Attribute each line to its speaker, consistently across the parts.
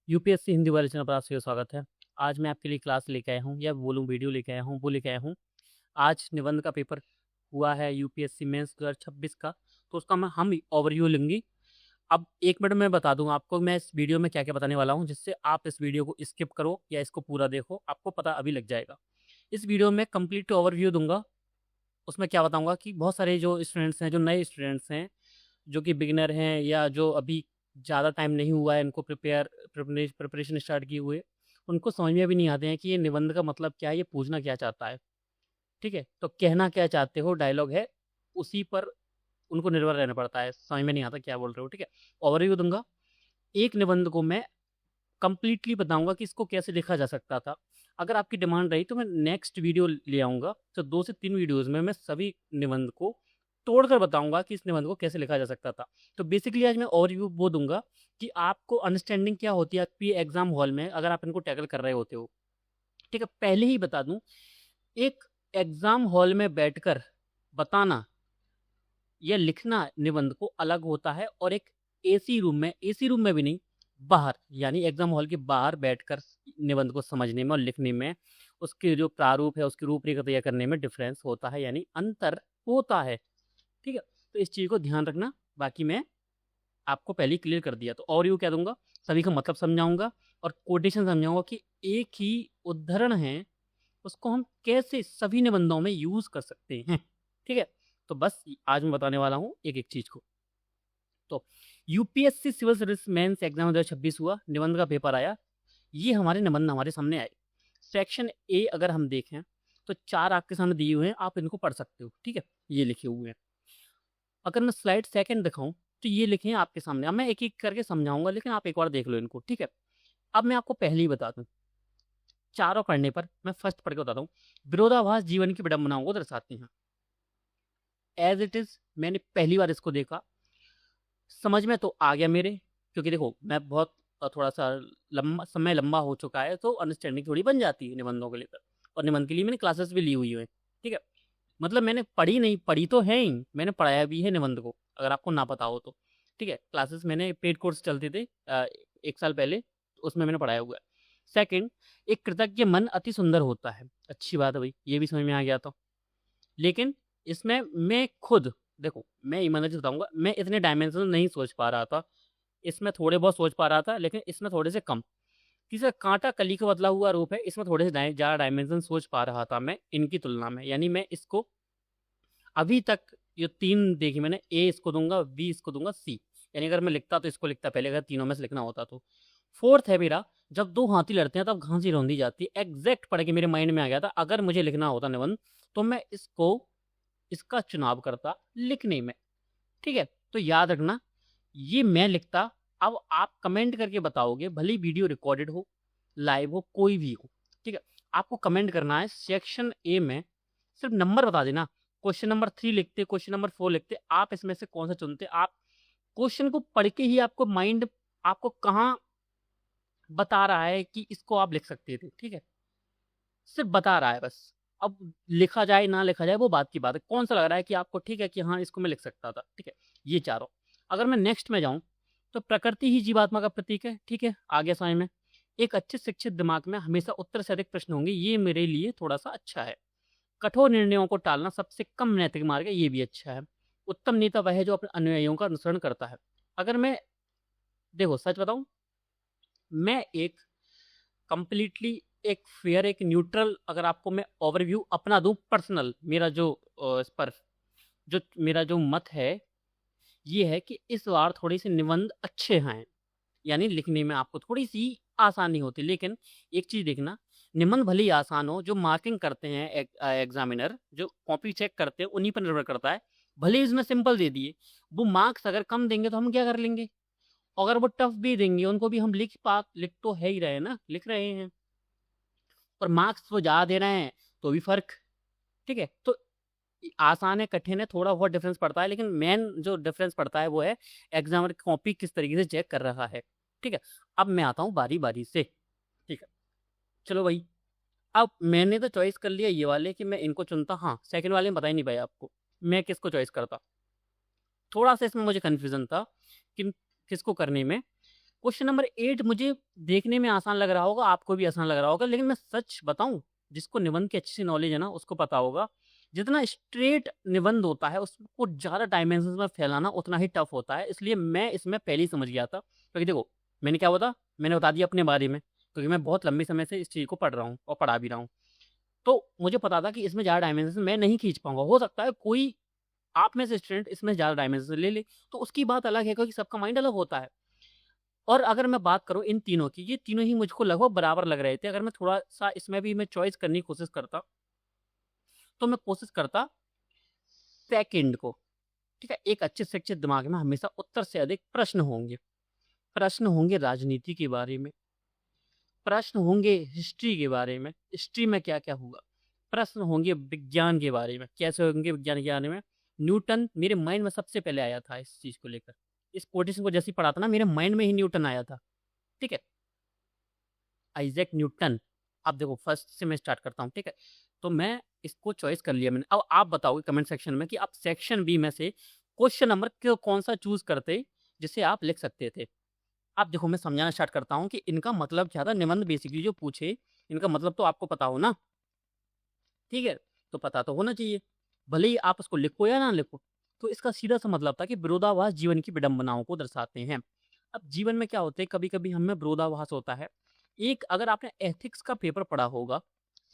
Speaker 1: UPSC Hindi वाले channel पर आप सभी का स्वागत है। आज मैं आपके लिए क्लास लेके आया हूँ या बोलूँ वीडियो लेके आया हूँ, वो लेके आया हूँ। आज निबंध का पेपर हुआ है यूपीएससी मेंस 2026 का, तो उसका हम ओवरव्यू लेंगे। अब 1 मिनट में बता दूँ आपको मैं इस वीडियो में क्या-क्या बताने वाला हूँ, जिससे आप इस वीडियो को स्किप करो या इसको पूरा देखो, आपको पता अभी लग जाएगा। इस वीडियो में कंप्लीट ओवरव्यू दूँगा। उसमें क्या बताऊँगा कि बहुत सारे जो स्टूडेंट्स हैं, जो नए स्टूडेंट्स हैं, जो कि बिगिनर हैं या जो अभी ज़्यादा टाइम नहीं हुआ है इनको प्रिपरेशन स्टार्ट किए हुए, उनको समझ में भी नहीं आते हैं कि ये निबंध का मतलब क्या है, ये पूछना क्या चाहता है, ठीक है? तो कहना क्या चाहते हो डायलॉग है, उसी पर उनको निर्भर रहना पड़ता है, समझ में नहीं आता क्या बोल रहे हो, ठीक है? ओवरव्यू दूँगा, एक निबंध को मैं कंप्लीटली बताऊँगा कि इसको कैसे लिखा जा सकता था। अगर आपकी डिमांड रही तो मैं नेक्स्ट वीडियो ले आऊँगा, तो 2 से 3 वीडियोज़ में मैं सभी निबंध को तोड़कर बताऊँगा कि इस निबंध को कैसे लिखा जा सकता था। तो बेसिकली आज मैं ओवरव्यू वो दूँगा कि आपको अंडरस्टैंडिंग क्या होती है आपकी एग्ज़ाम हॉल में अगर आप इनको टैकल कर रहे होते हो। ठीक है, पहले ही बता दूँ, एक एग्ज़ाम हॉल में बैठकर बताना या लिखना निबंध को अलग होता है और एक एसी रूम में भी नहीं, बाहर यानी एग्जाम हॉल के बाहर बैठकर निबंध को समझने में और लिखने में, उसके जो प्रारूप है उसकी रूपरेखा तैयार करने में डिफरेंस होता है, यानी अंतर होता है। ठीक है, तो इस चीज़ को ध्यान रखना। बाकी मैं आपको पहले ही क्लियर कर दिया, तो और यू क्या दूंगा, सभी का मतलब समझाऊंगा और कोटेशन समझाऊंगा कि एक ही उदाहरण है, उसको हम कैसे सभी निबंधों में यूज कर सकते हैं। ठीक है, तो बस आज मैं बताने वाला हूँ एक एक चीज को। तो UPSC civil service mains exam 2026 हुआ, निबंध का पेपर आया, ये हमारे निबंध हमारे सामने आए। सेक्शन ए अगर हम देखें तो 4 आपके सामने दिए हुए हैं, आप इनको पढ़ सकते हो। ठीक है, ये लिखे हुए हैं। अगर मैं स्लाइड सेकंड दिखाऊं तो ये लिखे हैं आपके सामने। अब मैं एक एक करके समझाऊंगा, लेकिन आप एक बार देख लो इनको। ठीक है, अब मैं आपको पहले ही बता दूं, चारों पढ़ने पर मैं फर्स्ट पढ़ के बताता हूँ। विरोधाभास जीवन की विडंबनाओं को दर्शाते हैं। एज इट इज मैंने पहली बार इसको देखा, समझ में तो आ गया मेरे, क्योंकि देखो मैं बहुत थोड़ा सा लंबा हो चुका है, तो अंडरस्टैंडिंग थोड़ी बन जाती है निबंधों के लेकर। और निबंध के लिए मैंने क्लासेस भी ली हुई है। ठीक है, मतलब मैंने पढ़ी नहीं, पढ़ी तो है ही, मैंने पढ़ाया भी है निबंध को, अगर आपको ना पता हो तो। ठीक है, क्लासेस मैंने पेड कोर्स चलते थे 1 साल पहले, उसमें मैंने पढ़ाया हुआ है। सेकंड, एक कृतज्ञ मन अति सुंदर होता है। अच्छी बात है भाई, ये भी समझ में आ गया। तो लेकिन इसमें मैं खुद, देखो मैं ईमानदारी से बताऊंगा, मैं इतने डायमेंशन नहीं सोच पा रहा था। इसमें थोड़े बहुत सोच पा रहा था, लेकिन इसमें थोड़े से कम। तीसरा, कांटा कली का बदला हुआ रूप है, इसमें थोड़े से ज़्यादा डायमेंशन सोच पा रहा था मैं इनकी तुलना में। यानी मैं इसको अभी तक ये 3 देखी मैंने, ए इसको दूंगा, बी इसको दूंगा, सी। यानी अगर मैं लिखता तो इसको लिखता पहले, अगर तीनों में से लिखना होता तो। फोर्थ है मेरा, जब 2 हाथी लड़ते हैं तब घांसी रौंदी जाती है। एग्जैक्ट पढ़ के मेरे माइंड में आ गया था, अगर मुझे लिखना होता निबंध तो मैं इसका चुनाव करता लिखने में। ठीक है, तो याद रखना, ये मैं लिखता। अब आप कमेंट करके बताओगे, भले वीडियो रिकॉर्डेड हो, लाइव हो, कोई भी हो। ठीक है, आपको कमेंट करना है सेक्शन ए में, सिर्फ नंबर बता देना। क्वेश्चन नंबर 3 लिखते, क्वेश्चन नंबर 4 लिखते, आप इसमें से कौन सा चुनते। आप क्वेश्चन को पढ़ के ही आपको माइंड आपको कहाँ बता रहा है कि इसको आप लिख सकते थे। ठीक है, सिर्फ बता रहा है बस। अब लिखा जाए ना लिखा जाए वो बात की बात है, कौन सा लग रहा है कि आपको ठीक है कि हाँ इसको मैं लिख सकता था। ठीक है, ये चारों। अगर मैं नेक्स्ट में जाऊं तो प्रकृति ही जीवात्मा का प्रतीक है। ठीक है, आगे समझ में। एक अच्छे शिक्षित दिमाग में हमेशा उत्तर से अधिक प्रश्न होंगे, ये मेरे लिए थोड़ा सा अच्छा है। कठोर निर्णयों को टालना सबसे कम नैतिक मार्ग है, ये भी अच्छा है। उत्तम नेता वह है जो अपने अनुयायियों का अनुसरण करता है। अगर मैं, देखो सच बताऊं, मैं एक कंप्लीटली एक फेयर, एक न्यूट्रल, अगर आपको मैं ओवरव्यू अपना दूं पर्सनल, मेरा जो इस पर जो मेरा जो मत है, ये है कि इस बार थोड़ी सी निबंध अच्छे हैं, यानी लिखने में आपको थोड़ी सी आसानी होती। लेकिन एक चीज देखना, निबंध भले ही आसान हो, जो मार्किंग करते हैं एग्जामिनर, जो कॉपी चेक करते हैं, उन्हीं पर निर्भर करता है। भले ही इसमें सिंपल दे दिए, वो मार्क्स अगर कम देंगे तो हम क्या कर लेंगे। अगर वो टफ भी देंगे, उनको भी हम लिख तो है ही रहे ना, लिख रहे हैं, और मार्क्स वो ज़्यादा दे रहे हैं तो भी फर्क। ठीक है, तो आसान है कठिन है, थोड़ा बहुत डिफरेंस पड़ता है, लेकिन मेन जो डिफरेंस पड़ता है वो है एग्जामिनर कॉपी किस तरीके से चेक कर रहा है। ठीक है, अब मैं आता हूँ बारी बारी से। ठीक है, चलो भाई, अब मैंने तो चॉइस कर लिया ये वाले कि मैं इनको चुनता। हाँ, सेकंड वाले में बता ही नहीं पाया आपको मैं किसको चॉइस करता। थोड़ा सा इसमें मुझे कन्फ्यूजन था कि किसको करने में। क्वेश्चन नंबर 8 मुझे देखने में आसान लग रहा होगा, आपको भी आसान लग रहा होगा, लेकिन मैं सच बताऊं, जिसको निबंध की अच्छी सी नॉलेज है ना उसको पता होगा, जितना स्ट्रेट निबंध होता है उसको ज़्यादा डायमेंशन में फैलाना उतना ही टफ होता है। इसलिए मैं इसमें पहले ही समझ गया था, क्योंकि देखो मैंने क्या होता, मैंने बता दिया अपने बारे में, क्योंकि मैं बहुत लंबे समय से इस चीज़ को पढ़ रहा हूँ और पढ़ा भी रहा हूँ। तो मुझे पता था कि इसमें ज़्यादा डायमेंशन मैं नहीं खींच पाऊंगा। हो सकता है कोई आप में से स्टूडेंट इसमें ज़्यादा डायमेंशन ले ले, तो उसकी बात अलग है, क्योंकि सबका माइंड अलग होता है। और अगर मैं बात करूँ इन तीनों की, ये तीनों ही मुझको लगभग बराबर लग रहे थे। अगर मैं थोड़ा सा इसमें भी मैं चॉइस करने की कोशिश करता, तो मैं कोशिश करता सेकंड को। ठीक है, एक अच्छे शिक्षित दिमाग में हमेशा उत्तर से अधिक प्रश्न होंगे। प्रश्न होंगे राजनीति के बारे में, प्रश्न होंगे हिस्ट्री के बारे में, हिस्ट्री में क्या क्या हुआ, प्रश्न होंगे विज्ञान के बारे में, कैसे होंगे विज्ञान के बारे में। न्यूटन मेरे माइंड में सबसे पहले आया था इस चीज़ को लेकर। इस कोटेशन को जैसे ही पढ़ा था ना, मेरे माइंड में ही न्यूटन आया था। ठीक है, आइजैक न्यूटन। अब देखो फर्स्ट से मैं स्टार्ट करता हूँ। ठीक है, तो मैं इसको चॉइस कर लिया मैंने। अब आप बताओगे कमेंट सेक्शन में कि आप सेक्शन बी में से क्वेश्चन नंबर कौन सा चूज करते जिसे आप लिख सकते थे। अब देखो मैं समझाना स्टार्ट करता हूँ कि इनका मतलब क्या था। निबंध बेसिकली जो पूछे, इनका मतलब तो आपको पता हो ना। ठीक है, तो पता तो होना चाहिए, भले ही आप उसको लिखो या ना लिखो। तो इसका सीधा सा मतलब था कि विरोधाभास जीवन की विडंबनाओं को दर्शाते हैं। अब जीवन में क्या होते हैं, कभी कभी हमें विरोधाभास होता है। एक अगर आपने एथिक्स का पेपर पढ़ा होगा,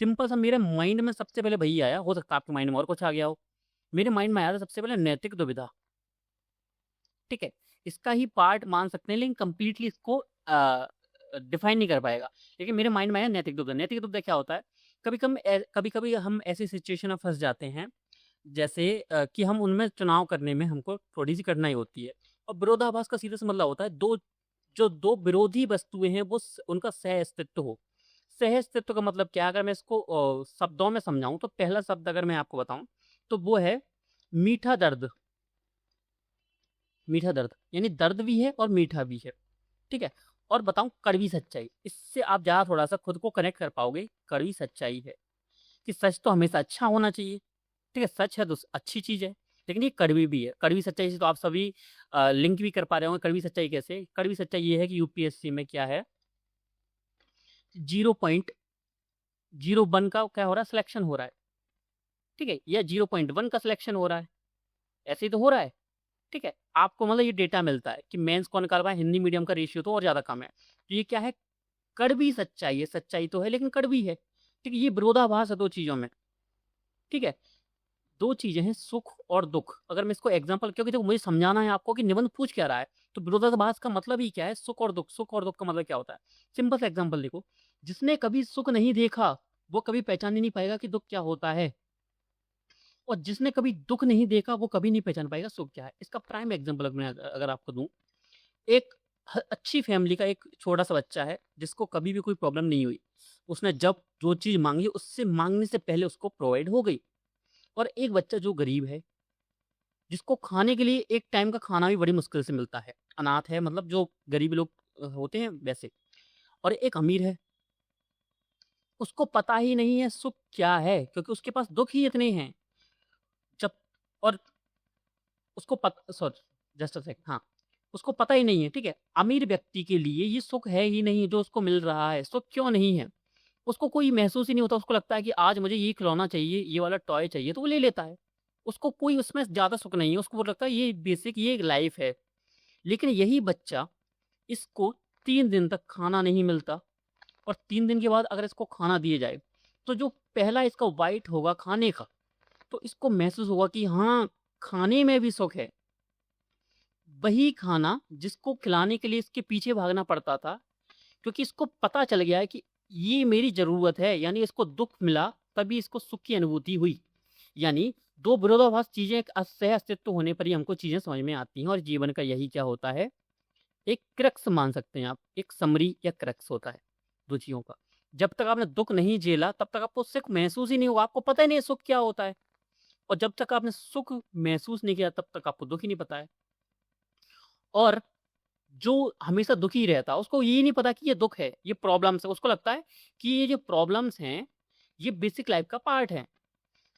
Speaker 1: सिंपल सा मेरे माइंड में सबसे पहले वही आया, हो सकता है आपके माइंड में और कुछ आ गया हो। मेरे माइंड में आया था सबसे पहले नैतिक दुविधा। ठीक है, इसका ही पार्ट मान सकते हैं, लेकिन कंप्लीटली इसको डिफाइन नहीं कर पाएगा। लेकिन मेरे माइंड में आया नैतिक दुविधा। नैतिक दुविधा क्या होता है, कभी कभी हम ऐसी सिचुएशन में फंस जाते हैं, जैसे कि हम उनमें चुनाव करने में हमको थोड़ी सी कठिनाई होती है। और विरोधाभास का सीधा सा मतलब होता है दो विरोधी वस्तुएं हैं वो उनका सह अस्तित्व हो। सह अस्तित्व का मतलब क्या है, अगर मैं इसको शब्दों में समझाऊं, तो पहला शब्द अगर मैं आपको बताऊं तो वो है मीठा दर्द। मीठा दर्द यानी दर्द भी है और मीठा भी है। ठीक है, और बताऊं कड़वी सच्चाई। इससे आप ज्यादा थोड़ा सा खुद को कनेक्ट कर पाओगे। कड़वी सच्चाई है कि सच तो हमेशा अच्छा होना चाहिए। ठीक है, सच है तो अच्छी चीज है, लेकिन ये कड़वी भी है। कड़वी सच्चाई से तो आप सभी लिंक भी कर पा रहे होंगे। कड़वी सच्चाई कैसे, कड़वी सच्चाई ये है कि यूपीएससी में क्या है, 0.01 का क्या हो रहा है, सिलेक्शन हो रहा है। ठीक है, या 0.1 का सिलेक्शन हो रहा है, ऐसे ही तो हो रहा है। ठीक है, आपको मतलब ये डेटा मिलता है कि मेंस कौन निकाल पाए, हिंदी मीडियम का रेशियो तो और ज्यादा कम है। तो ये क्या है, कड़वी सच्चाई है। सच्चाई तो है लेकिन कड़वी है। ठीक है, ये विरोधाभास है दो चीजों में। ठीक है, दो चीजें हैं, सुख और दुख। अगर मैं इसको एग्जांपल, क्योंकि देखो मुझे समझाना है आपको कि निबंध पूछ क्या रहा है, तो विरोधाभास का मतलब ही क्या है, सुख और दुख। सुख और दुख का मतलब क्या होता है, सिंपल सा एग्जांपल देखो। जिसने कभी सुख नहीं देखा वो कभी पहचान ही नहीं पाएगा कि दुख क्या होता है, और जिसने कभी दुख नहीं देखा वो कभी नहीं पहचान पाएगा सुख क्या है। इसका प्राइम एग्जांपल अगर मैं अगर आपको दूं, एक अच्छी फैमिली का एक छोटा सा बच्चा है जिसको कभी भी कोई प्रॉब्लम नहीं हुई। उसने जब जो चीज मांगी उससे मांगने से पहले उसको प्रोवाइड हो गई। और एक बच्चा जो गरीब है, जिसको खाने के लिए एक टाइम का खाना भी बड़ी मुश्किल से मिलता है, अनाथ है, मतलब जो गरीब लोग होते हैं वैसे। और एक अमीर है, उसको पता ही नहीं है सुख क्या है, क्योंकि उसके पास दुख ही इतने हैं। जब और उसको पता, सॉरी जस्ट अ सेकंड, हाँ, उसको पता ही नहीं है। ठीक है, अमीर व्यक्ति के लिए ये सुख है ही नहीं जो उसको मिल रहा है। सुख क्यों नहीं है, उसको कोई महसूस ही नहीं होता। उसको लगता है कि आज मुझे ये खिलौना चाहिए, ये वाला टॉय चाहिए, तो वो ले लेता है। उसको कोई उसमें ज्यादा सुख नहीं है, उसको वो लगता है ये बेसिक, ये एक लाइफ है। लेकिन यही बच्चा, इसको 3 दिन तक खाना नहीं मिलता, और 3 दिन के बाद अगर इसको खाना दिए जाए, तो जो पहला इसका वाइट होगा खाने का, तो इसको महसूस होगा कि हाँ, खाने में भी सुख है। वही खाना जिसको खिलाने के लिए इसके पीछे भागना पड़ता था, क्योंकि इसको पता चल गया है कि ये मेरी जरूरत है, यानी इसको दुख मिला तभी इसको सुख की अनुभूति हुई। यानी दो विरोधाभास चीजें एक सह अस्तित्व होने पर ही हमको चीजें समझ में आती हैं। और जीवन का यही क्या होता है, एक क्रक्स मान सकते हैं आप, एक समरी या क्रक्स होता है दो चीजों का। जब तक आपने दुख नहीं झेला तब तक आपको सुख महसूस ही नहीं होगा, आपको पता ही नहीं है सुख क्या होता है। और जब तक आपने सुख महसूस नहीं किया तब तक आपको दुख ही नहीं पता है। और जो हमेशा दुखी रहता है उसको ये नहीं पता कि ये दुख है, ये प्रॉब्लम्स है। उसको लगता है कि ये जो प्रॉब्लम्स हैं ये बेसिक लाइफ का पार्ट है।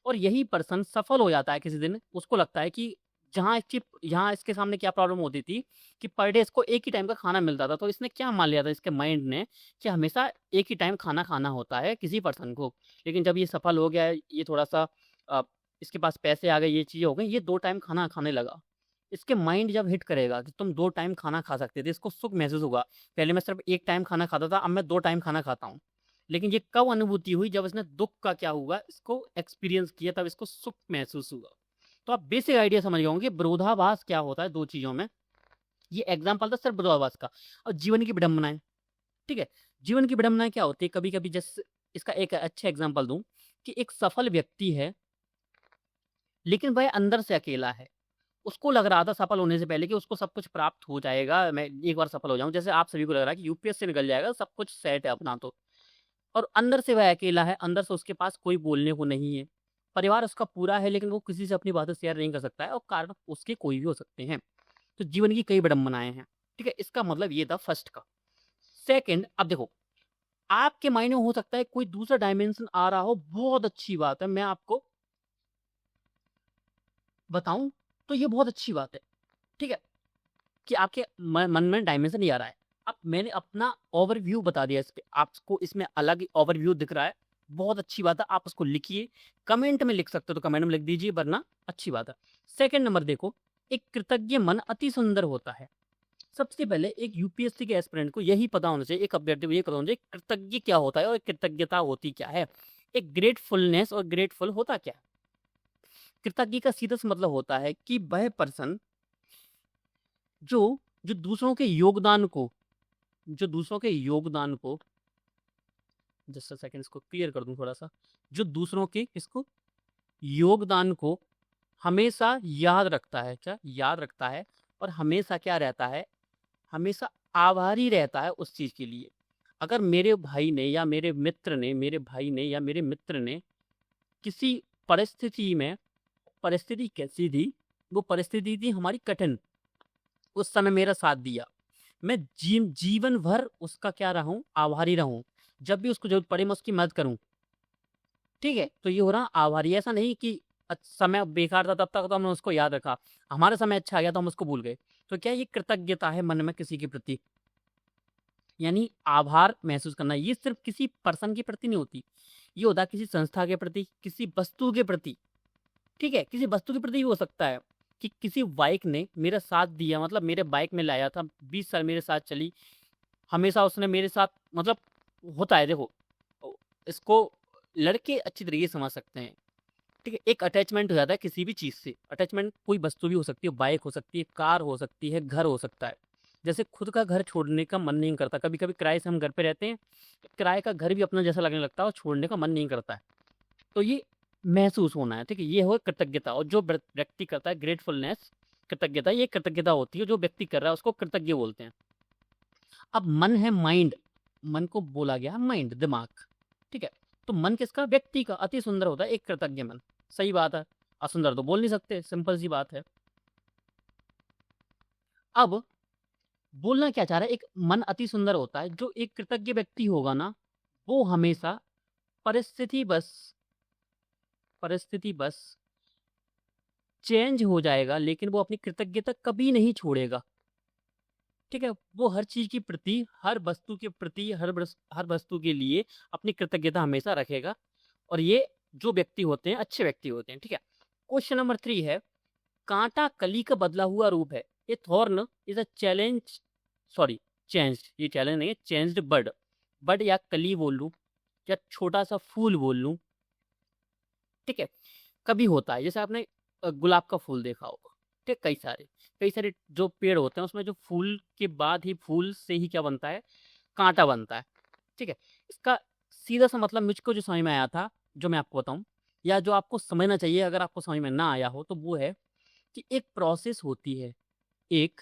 Speaker 1: और यही पर्सन सफल हो जाता है किसी दिन, उसको लगता है कि जहाँ यहाँ इसके सामने क्या प्रॉब्लम होती थी कि पर डे इसको एक ही टाइम का खाना मिलता था, तो इसने क्या मान लिया था इसके माइंड ने कि हमेशा एक ही टाइम खाना खाना होता है किसी पर्सन को। लेकिन जब ये सफल हो गया, ये थोड़ा-सा इसके पास पैसे आ गए, ये चीज़ें हो गई, ये 2 टाइम खाना खाने लगा। इसके माइंड जब हिट करेगा कि तुम 2 टाइम खाना खा सकते थे, इसको सुख महसूस होगा। पहले मैं सिर्फ़ 1 टाइम खाना खाता था, अब मैं 2 टाइम खाना खाता हूँ। लेकिन ये कब अनुभूति हुई? जब इसने दुःख का क्या हुआ, इसको एक्सपीरियंस किया, तब इसको सुख महसूस हुआ। तो आप बेसिक आइडिया समझ गए होंगे विरोधाभास क्या होता है 2 चीज़ों में। ये एग्ज़ाम्पल था सिर्फ़ विरोधाभास का। और जीवन की विडंबनाएँ, ठीक है? जीवन की विडंबनाएँ क्या होती है? कभी-कभी जैसे इसका एक अच्छा एग्ज़ाम्पल दूँ कि एक सफल व्यक्ति है, लेकिन वह अंदर से अकेला है। उसको लग रहा था सफल होने से पहले कि उसको सब कुछ प्राप्त हो जाएगा, मैं एक बार सफल हो जाऊँ। जैसे आप सभी को लग रहा है कि यूपीएससी निकल जाएगा, सब कुछ सेट है अपना तो। और अंदर से वह अकेला है, अंदर से उसके पास कोई बोलने को नहीं है। परिवार उसका पूरा है, लेकिन वो किसी से अपनी बातें शेयर नहीं कर सकता है, और कारण उसके कोई भी हो सकते हैं। तो जीवन की कई विडंबनाएँ हैं, ठीक है? इसका मतलब ये था फर्स्ट का। सेकंड, अब देखो, आपके माइंड में हो सकता है कोई दूसरा डायमेंशन आ रहा हो, बहुत अच्छी बात है। मैं आपको बताऊँ तो ये बहुत अच्छी बात है, ठीक है? कि आपके मन में डायमेंशन नहीं आ रहा है। अब मैंने अपना ओवरव्यू बता दिया इस पे, आपको इसमें अलग ओवरव्यू दिख रहा है, बहुत अच्छी बात है, आप उसको लिखिए। कमेंट में लिख सकते हो तो कमेंट में लिख दीजिए, वरना अच्छी बात है। सेकंड नंबर देखो, एक कृतज्ञ मन अति सुंदर होता है। सबसे पहले एक यूपीएससी के एस्पिरेंट को यही पता होना चाहिए, एक अभ्यर्थी को ये पता होना चाहिए कृतज्ञ क्या होता है और कृतज्ञता होती क्या है। एक ग्रेटफुलनेस और ग्रेटफुल होता क्या है? कृतज्ञ का सीधा सा मतलब होता है कि वह पर्सन जो जो दूसरों के योगदान को जो दूसरों के योगदान को जस्ट अ सेकंड, इसको क्लियर कर दूं थोड़ा सा। जो दूसरों के इसको योगदान को हमेशा याद रखता है, क्या याद रखता है, और हमेशा क्या रहता है, हमेशा आभारी रहता है उस चीज के लिए। अगर मेरे भाई ने या मेरे मित्र ने मेरे भाई ने या मेरे मित्र ने किसी परिस्थिति में, परिस्थिति कैसी थी, वो परिस्थिति थी हमारी कठिन, उस समय मेरा साथ दिया, मैं जीवन भर उसका क्या रहूं, आभारी रहूं। जब भी उसको जरूरत पड़े मैं उसकी मदद करूं, ठीक है? तो ये हो रहा आभारी। ऐसा नहीं कि समय बेकार था तब तक तो हमने उसको याद रखा, हमारा समय अच्छा आ गया तो हम उसको भूल गए। तो क्या ये कृतज्ञता है मन में किसी के प्रति, यानी आभार महसूस करना। ये सिर्फ किसी पर्सन के प्रति नहीं होती, ये होता है किसी संस्था के प्रति, किसी वस्तु के प्रति, ठीक है? किसी वस्तु के प्रति भी हो सकता है कि किसी बाइक ने मेरा साथ दिया, मतलब मेरे बाइक में लाया था, 20 साल मेरे साथ चली, हमेशा उसने मेरे साथ, मतलब होता है देखो, इसको लड़के अच्छी तरीके से समझ सकते हैं, ठीक है? एक अटैचमेंट हो जाता है किसी भी चीज़ से। अटैचमेंट कोई वस्तु भी हो सकती है, बाइक हो सकती है, कार हो सकती है, घर हो सकता है। जैसे खुद का घर छोड़ने का मन नहीं करता, कभी कभी किराए से हम घर पे रहते हैं, किराए का घर भी अपना जैसा लगने लगता है और छोड़ने का मन नहीं करता है। तो ये महसूस होना है, ठीक है? ये हो कृतज्ञता। और जो व्यक्ति करता है ग्रेटफुलनेस, कृतज्ञता, ये कृतज्ञता होती है, जो व्यक्ति कर रहा है उसको कृतज्ञ बोलते हैं। अब मन है माइंड, मन को बोला गया माइंड, दिमाग, ठीक है? तो मन किसका, व्यक्ति का। अति सुंदर होता है एक कृतज्ञ मन, सही बात है। असुंदर तो बोल नहीं सकते, सिंपल सी बात है। अब बोलना क्या चाह रहा है, एक मन अति सुंदर होता है, जो एक कृतज्ञ व्यक्ति होगा ना, वो हमेशा परिस्थिति बस परिस्थिति बस चेंज हो जाएगा, लेकिन वो अपनी कृतज्ञता कभी नहीं छोड़ेगा, ठीक है? वो हर चीज के प्रति, हर वस्तु के प्रति, हर वस्तु के लिए अपनी कृतज्ञता हमेशा रखेगा। और ये जो व्यक्ति होते हैं अच्छे व्यक्ति होते हैं, ठीक है? क्वेश्चन नंबर 3 है, कांटा कली का बदला हुआ रूप है। A thorn is a challenge, sorry, changed, ये चैलेंज नहीं है, चेंज्ड बर्ड। बर्ड या कली बोल लूं, या छोटा सा फूल बोल लूं, ठीक है? कभी होता है, जैसे आपने गुलाब का फूल देखा होगा, ठीक, कई सारे जो पेड़ होते हैं उसमें जो फूल के बाद ही, फूल से ही क्या बनता है, कांटा बनता है, ठीक है? इसका सीधा सा मतलब मुझको जो समझ में आया था, जो मैं आपको बताऊं, या जो आपको समझना चाहिए अगर आपको समझ में ना आया हो, तो वो है कि एक प्रोसेस होती है, एक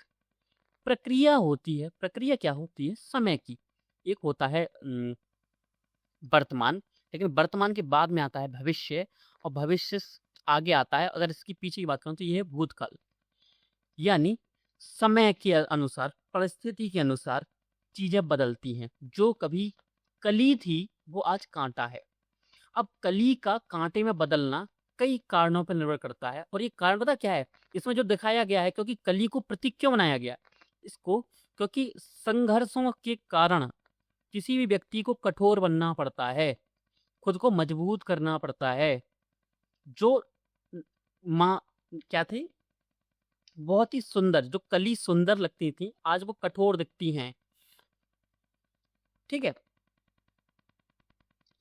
Speaker 1: प्रक्रिया होती है। प्रक्रिया क्या होती है, समय की। एक होता है वर्तमान, लेकिन वर्तमान के बाद में आता है भविष्य, और भविष्य से आगे आता है, अगर इसकी पीछे की बात करूं तो ये है भूतकाल। यानी समय के अनुसार, परिस्थिति के अनुसार चीजें बदलती हैं। जो कभी कली थी वो आज कांटा है। अब कली का कांटे में बदलना कई कारणों पर निर्भर करता है। और ये कारण पता क्या है, इसमें जो दिखाया गया है, क्योंकि कली को प्रतीक क्यों बनाया गया है इसको, क्योंकि संघर्षों के कारण किसी भी व्यक्ति को कठोर बनना पड़ता है, खुद को मजबूत करना पड़ता है। जो माँ क्या थी, बहुत ही सुंदर, जो कली सुंदर लगती थी आज वो कठोर दिखती हैं। ठीक है,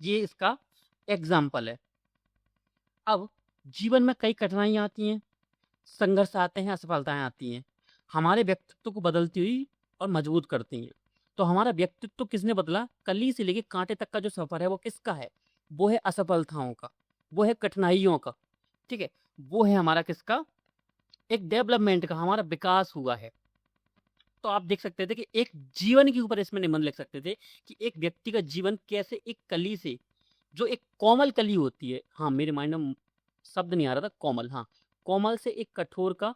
Speaker 1: ये इसका एग्जाम्पल है। अब जीवन में कई कठिनाइयां आती हैं, संघर्ष आते हैं, असफलताएं आती हैं, हमारे व्यक्तित्व को बदलती हुई और मजबूत करती हैं। तो हमारा व्यक्तित्व किसने बदला, कली से लेके कांटे तक का जो सफर है वो किसका है, वो है असफलताओं का, वो है कठिनाइयों का। ठीक है, वो है हमारा किसका, एक डेवलपमेंट का, हमारा विकास हुआ है। तो आप देख सकते थे कि एक जीवन के ऊपर इसमें निबंध लिख सकते थे कि एक व्यक्ति का जीवन कैसे एक कली से, जो एक कोमल कली होती है, हाँ मेरे माइंड में शब्द नहीं आ रहा था, कोमल, हाँ कोमल से एक कठोर का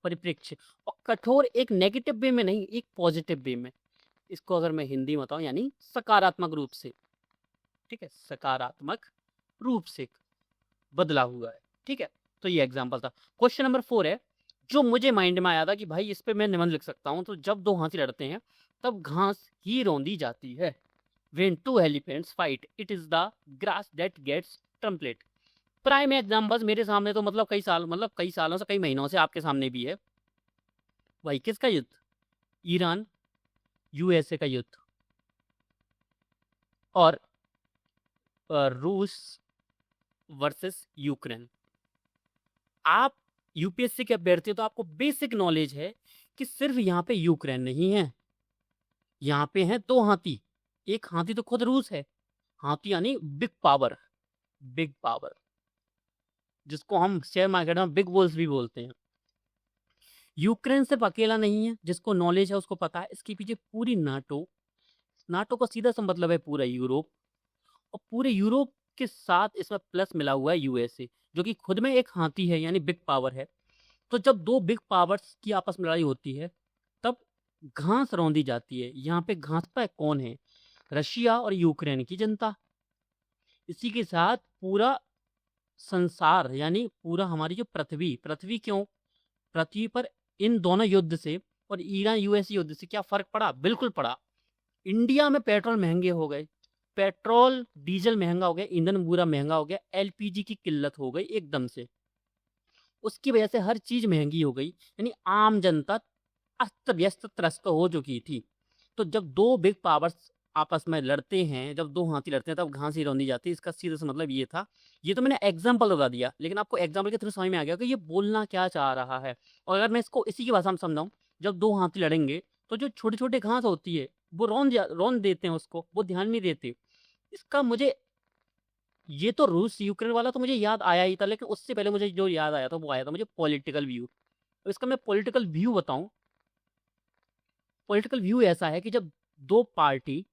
Speaker 1: परिप्रेक्ष्य, और कठोर एक नेगेटिव वे में नहीं, एक पॉजिटिव वे में, इसको अगर मैं हिंदी में बताऊं यानी सकारात्मक रूप से। ठीक है, सकारात्मक रूप से बदला हुआ है। ठीक है, तो ये एग्जाम्पल था। क्वेश्चन नंबर 4 है, जो मुझे माइंड में आया था कि भाई इस पे मैं निबंध लिख सकता हूं, तो जब दो हाथी लड़ते हैं तब घास ही रौंदी जाती है। When two elephants fight, it is the grass that gets trampled. Prime examples मेरे सामने तो मतलब कई सालों से, कई महीनों से आपके सामने भी है। भाई किसका युद्ध, ईरान यूएसए का युद्ध, और रूस वर्सेस यूक्रेन। आप यूपीएससी के अभ्यर्थी, तो आपको बेसिक नॉलेज है कि सिर्फ यहाँ पे यूक्रेन नहीं है, यहाँ पे हैं दो हाथी। एक हाथी तो खुद रूस है, हाथी यानी बिग पावर, बिग पावर, जिसको हम शेयर मार्केट में बिग बुल्स भी बोलते हैं। यूक्रेन सिर्फ अकेला नहीं है, जिसको नॉलेज है उसको पता है इसके पीछे पूरी नाटो, नाटो का सीधा सा मतलब है पूरा यूरोप, और पूरे यूरोप के साथ इसमें प्लस मिला हुआ है यूएसए, जो कि खुद में एक हाथी है यानी बिग पावर है। तो जब दो बिग पावर्स की आपस में लड़ाई होती है तब घास रौंदी जाती है। यहाँ पे घास पर कौन है, रशिया और यूक्रेन की जनता। इसी के साथ पूरा संसार यानी पूरा हमारी जो पृथ्वी, पृथ्वी क्यों, पृथ्वी पर इन दोनों युद्ध से और ईरान यूएस युद्ध से क्या फर्क पड़ा, बिल्कुल पड़ा। इंडिया में पेट्रोल महंगे हो गए, पेट्रोल डीजल महंगा हो गया, ईंधन पूरा महंगा हो गया, एलपीजी की किल्लत हो गई एकदम से, उसकी वजह से हर चीज महंगी हो गई, यानी आम जनता अस्त व्यस्त त्रस्त हो चुकी थी। तो जब दो बिग पावर्स आपस में लड़ते हैं, जब दो हाथी लड़ते हैं तब घास ही रौंदी जाती है। इसका सीधा सा मतलब ये था। ये तो मैंने एग्जाम्पल बता दिया, लेकिन आपको एग्जाम्पल के थ्रू समझ में आ गया कि ये बोलना क्या चाह रहा है। और अगर मैं इसको इसी की भाषा में समझाऊं, जब दो हाथी लड़ेंगे तो जो छोटे छोटे घास होती है वो रौंद देते हैं उसको, वो ध्यान नहीं देते। इसका मुझे, ये तो रूस यूक्रेन वाला तो मुझे याद आया ही था, लेकिन उससे पहले मुझे जो याद आया था वो आया था मुझे पॉलिटिकल व्यू। तो इसका मैं पॉलिटिकल व्यू बताऊं, पॉलिटिकल व्यू ऐसा है कि जब दो पार्टी,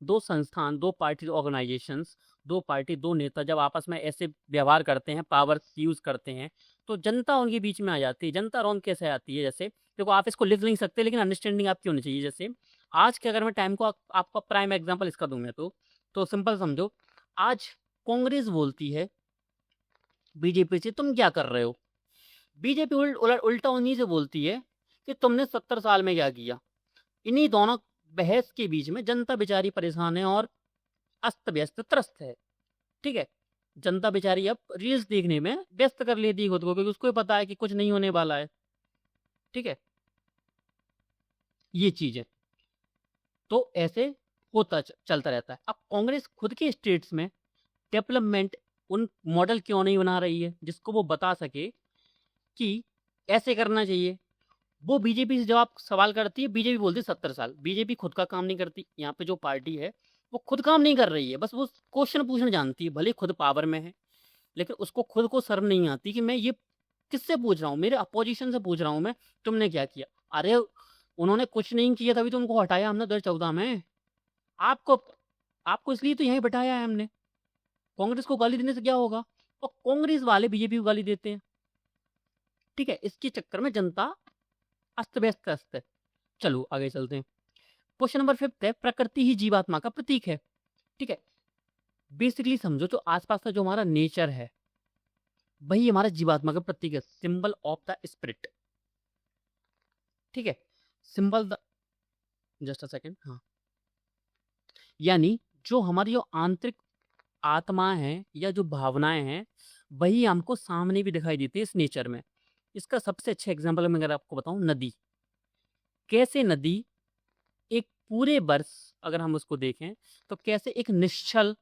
Speaker 1: दो संस्थान, दो पार्टी ऑर्गेनाइजेशंस, दो पार्टी, दो नेता जब आपस में ऐसे व्यवहार करते हैं, पावर यूज करते हैं, तो जनता उनके बीच में आ जाती है। जनता रौंद कैसे आती है, जैसे देखो आप इसको लिख नहीं सकते लेकिन अंडरस्टैंडिंग आपकी होनी चाहिए। जैसे आज के अगर मैं टाइम को आपका प्राइम एग्जांपल इसका दूं मैं, तो सिंपल समझो, आज कांग्रेस बोलती है बीजेपी से तुम क्या कर रहे हो, बीजेपी उल्टा उन्हीं से बोलती है कि तुमने 70 साल में क्या किया। इन्हीं दोनों बहस के बीच में जनता बेचारी परेशान है और अस्त व्यस्त त्रस्त है। ठीक है, जनता बेचारी अब रील्स देखने में व्यस्त कर लेती है खुद को, क्योंकि उसको पता है कि कुछ नहीं होने वाला है। ठीक है, ये चीज है, तो ऐसे होता चलता रहता है। अब कांग्रेस खुद के स्टेट्स में डेवलपमेंट उन मॉडल क्यों नहीं बना रही है जिसको वो बता सके कि ऐसे करना चाहिए। वो बीजेपी से जब आप सवाल करती है, बीजेपी बोलती है 70 साल। बीजेपी खुद का काम नहीं करती, यहाँ पे जो पार्टी है वो खुद काम नहीं कर रही है, बस वो क्वेश्चन पूछना जानती है, भले खुद पावर में है, लेकिन उसको खुद को शर्म नहीं आती कि मैं ये किससे पूछ रहा हूँ, मेरे अपोजिशन से पूछ रहा हूँ मैं, तुमने क्या किया। अरे उन्होंने कुछ नहीं किया तभी तो उनको हटाया हमने 2014 में। आपको आपको इसलिए तो यहीं बैठाया है हमने। कांग्रेस को गाली देने से क्या होगा, और कांग्रेस वाले बीजेपी को गाली देते हैं। ठीक है, इसके चक्कर में जनता अस्त व्यस्त है। चलो आगे चलते हैं। क्वेश्चन नंबर 5 है, प्रकृति ही जीवात्मा का प्रतीक है। ठीक है, बेसिकली समझो तो आसपास का जो हमारा नेचर है, वही हमारा जीवात्मा का प्रतीक है, सिंबल ऑफ द स्पिरिट। ठीक है, symbol the, just a second, हाँ, यानी जो हमारी जो आंतरिक आत्मा है या जो भावनाएं हैं वही हमको सामने भी दिखाई देती है इस नेचर में। इसका सबसे अच्छा एग्जांपल मैं अगर आपको बताऊं, नदी। कैसे नदी एक पूरे वर्ष अगर हम उसको देखें तो कैसे एक निश्चल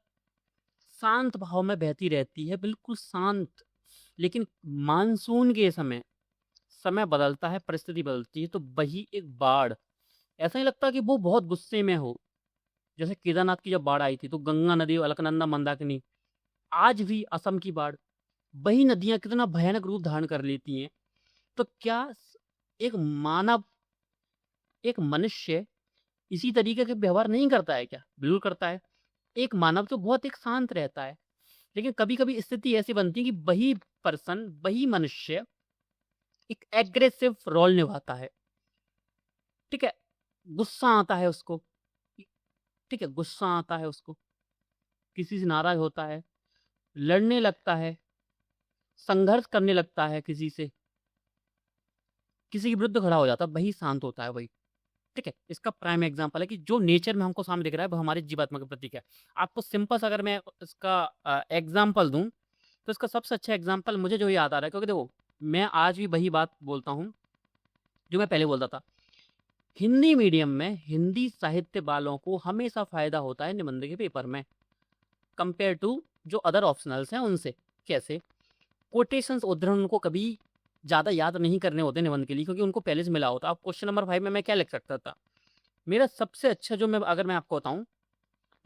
Speaker 1: शांत भाव में बहती रहती है, बिल्कुल शांत। लेकिन मानसून के समय समय बदलता है, परिस्थिति बदलती है, तो वही एक बाढ़, ऐसा नहीं लगता कि वो बहुत गुस्से में हो। जैसे केदारनाथ की जब बाढ़ आई थी तो गंगा नदी, अलकनंदा, मंदाकिनी, आज भी असम की बाढ़, वही नदियां कितना भयानक रूप धारण कर लेती हैं। तो क्या एक मानव, एक मनुष्य इसी तरीके के व्यवहार नहीं करता है क्या? बिल्कुल करता है। एक मानव तो बहुत एक शांत रहता है, लेकिन कभी कभी स्थिति ऐसी बनती है कि वही पर्सन, वही मनुष्य एक एग्रेसिव रोल निभाता है। ठीक है, गुस्सा आता है उसको, ठीक है, गुस्सा आता है उसको, किसी से नाराज होता है, लड़ने लगता है, संघर्ष करने लगता है किसी से, किसी के विरुद्ध खड़ा हो जाता है, वही शांत होता है वही। ठीक है, इसका प्राइम एग्जांपल है कि जो नेचर में हमको सामने दिख रहा है वो हमारे जीवात्मा का प्रतीक है। आपको सिंपल सा अगर मैं इसका एग्जांपल दूं तो इसका सबसे अच्छा एग्जांपल मुझे जो याद आ रहा है, क्योंकि देखो मैं आज भी वही बात बोलता हूं जो मैं पहले बोलता था। हिंदी मीडियम में हिंदी साहित्य वालों को हमेशा फायदा होता है निबंध के पेपर में, कंपेयर टू जो अदर ऑप्शनल्स हैं उनसे। कैसे? कोटेशंस, उद्धरण उनको कभी ज़्यादा याद नहीं करने होते निबंध के लिए, क्योंकि उनको पहले से मिला होता। अब क्वेश्चन नंबर 5 में मैं क्या लिख सकता था? मेरा सबसे अच्छा जो मैं अगर मैं आपको बताऊं,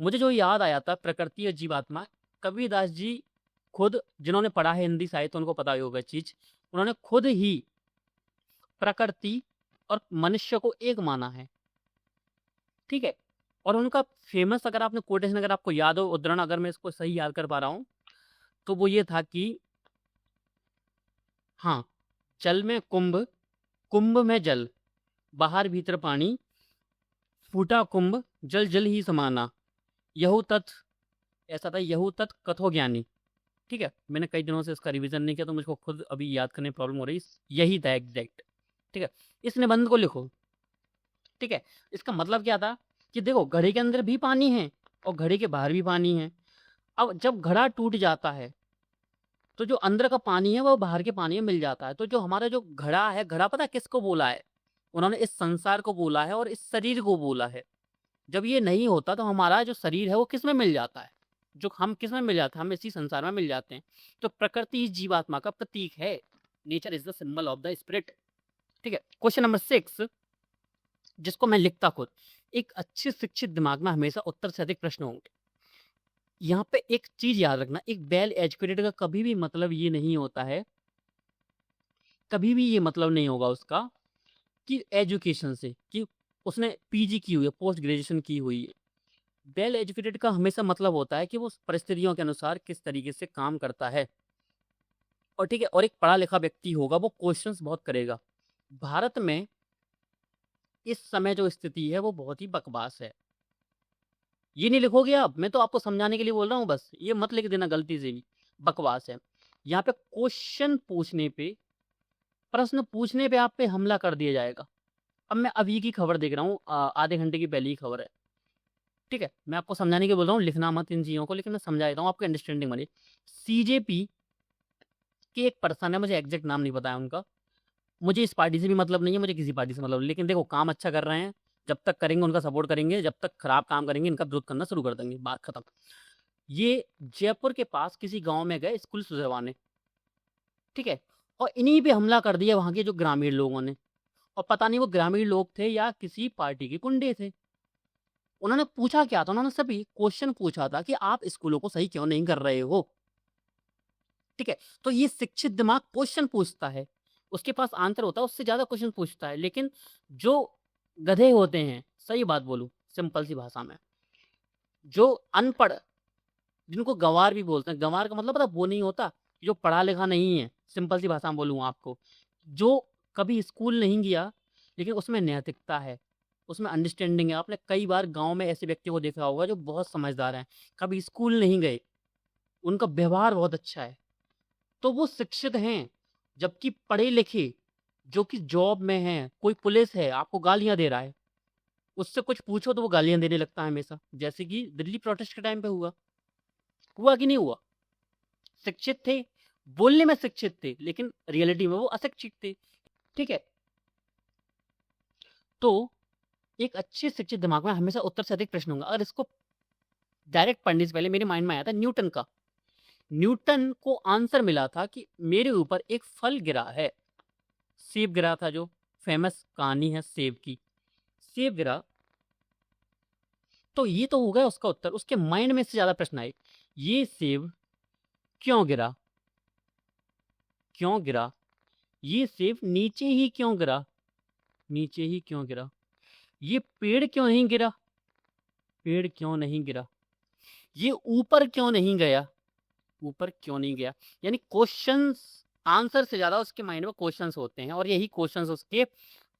Speaker 1: मुझे जो याद आया था प्रकृति और जीवात्मा, कबीरदास जी खुद, जिन्होंने पढ़ा है हिंदी साहित्य उनको पता ही होगा चीज, उन्होंने खुद ही प्रकृति और मनुष्य को एक माना है। ठीक है, और उनका फेमस अगर आपने कोटेशन अगर आपको याद हो, उद्धरण अगर मैं इसको सही याद कर पा रहा हूं तो वो ये था कि हाँ, जल में कुंभ, कुंभ में जल, बाहर भीतर पानी, फूटा कुंभ, जल जल ही समाना, यहू तत्, ऐसा था, यहू तत् कथो ज्ञानी। ठीक है, मैंने कई दिनों से इसका रिवीजन नहीं किया तो मुझको खुद अभी याद करने में प्रॉब्लम हो रही, यही था एग्जैक्ट। ठीक है, इस निबंध को लिखो। ठीक है, इसका मतलब क्या था कि देखो घड़े के अंदर भी पानी है और घड़े के बाहर भी पानी है। अब जब घड़ा टूट जाता है तो जो अंदर का पानी है वो बाहर के पानी में मिल जाता है। तो जो हमारा जो घड़ा है, घड़ा पता है किसको बोला है? उन्होंने इस संसार को बोला है और इस शरीर को बोला है। जब ये नहीं होता तो हमारा जो शरीर है वो किस में मिल जाता है? जो हम किस में मिल जाते हैं? हम इसी संसार में मिल जाते हैं। तो प्रकृति इस जीवात्मा का प्रतीक है। Nature is the symbol of the spirit. ठीक है, क्वेश्चन नंबर 6 जिसको मैं लिखता खुद, एक अच्छे शिक्षित दिमाग में हमेशा उत्तर से अधिक प्रश्न होंगे। यहाँ पे एक चीज याद रखना, एक वेल एजुकेटेड का कभी भी मतलब ये नहीं होता है, कभी भी ये मतलब नहीं होगा उसका कि एजुकेशन से, कि उसने पीजी की हुई है, पोस्ट ग्रेजुएशन की हुई है। वेल एजुकेटेड का हमेशा मतलब होता है कि वो परिस्थितियों के अनुसार किस तरीके से काम करता है। और ठीक है, और एक पढ़ा लिखा व्यक्ति होगा, वो क्वेश्चंस बहुत करेगा। भारत में इस समय जो स्थिति है वो बहुत ही बकवास है। ये नहीं लिखोगे आप, मैं तो आपको समझाने के लिए बोल रहा हूँ, बस ये मत लिख देना गलती से भी, बकवास है। यहाँ पे क्वेश्चन पूछने पे, प्रश्न पूछने पे आप पे हमला कर दिया जाएगा। अब मैं अभी की खबर देख रहा हूँ, आधे घंटे की पहले ही खबर है। ठीक है, मैं आपको समझाने के बोल रहा हूँ, लिखना मत इन चीज़ों को, लेकिन मैं समझा देता हूँ आपको अंडरस्टैंडिंग बने। सीजेपी के एक पर्सन है, मुझे एग्जैक्ट नाम नहीं पता है उनका, मुझे इस पार्टी से भी मतलब नहीं है, मुझे किसी पार्टी से मतलब नहीं, लेकिन देखो काम अच्छा कर रहे हैं, जब तक करेंगे उनका सपोर्ट करेंगे, जब तक खराब काम करेंगे इनका विरोध करना शुरू कर देंगे, बात खत्म। ये जयपुर के पास किसी गांव में गए स्कूल सुधरवाने, ठीक है, और इन्हीं पे हमला कर दिया वहां के जो ग्रामीण लोगों ने। और पता नहीं वो ग्रामीण लोग थे या किसी पार्टी के कुंडे थे। उन्होंने पूछा क्या था? उन्होंने सभी क्वेश्चन पूछा था कि आप स्कूलों को सही क्यों नहीं कर रहे हो। ठीक है, तो ये शिक्षित दिमाग क्वेश्चन पूछता है, उसके पास आंसर होता है, उससे ज्यादा क्वेश्चन पूछता है। लेकिन जो गधे होते हैं, सही बात बोलूं सिंपल सी भाषा में, जो अनपढ़, जिनको गंवार भी बोलते हैं, गंवार का मतलब पता वो नहीं होता जो पढ़ा लिखा नहीं है, सिंपल सी भाषा में बोलूँ आपको, जो कभी स्कूल नहीं गया लेकिन उसमें नैतिकता है, उसमें अंडरस्टैंडिंग है। आपने कई बार गांव में ऐसे व्यक्ति को देखा होगा जो बहुत समझदार हैं, कभी स्कूल नहीं गए, उनका व्यवहार बहुत अच्छा है, तो वो शिक्षित हैं, जबकि पढ़े लिखे जो कि जॉब में हैं, कोई पुलिस है आपको गालियां दे रहा है, उससे कुछ पूछो तो वो गालियां देने लगता है हमेशा, जैसे कि दिल्ली प्रोटेस्ट के टाइम पे हुआ कि नहीं हुआ। शिक्षित थे, बोलने में शिक्षित थे, लेकिन रियलिटी में वो अशिक्षित थे। ठीक है, तो एक अच्छे शिक्षित दिमाग में हमेशा उत्तर से अधिक प्रश्न होंगे। अगर इसको डायरेक्ट पढ़ने से पहले मेरे माइंड में आया था न्यूटन का। न्यूटन को आंसर मिला था कि मेरे ऊपर एक फल गिरा है, सेब गिरा था, जो फेमस कहानी है सेब की, सेब गिरा। तो ये तो हो गया उसका उत्तर। उसके माइंड में से ज्यादा प्रश्न आए, ये सेब क्यों गिरा, क्यों गिरा, ये सेब नीचे ही क्यों गिरा, नीचे ही क्यों गिरा, ये पेड़ क्यों नहीं गिरा, पेड़ क्यों नहीं गिरा, ये ऊपर क्यों नहीं गया, ऊपर क्यों नहीं गया। यानी क्वेश्चंस, आंसर से ज्यादा उसके माइंड में क्वेश्चंस होते हैं, और यही क्वेश्चंस उसके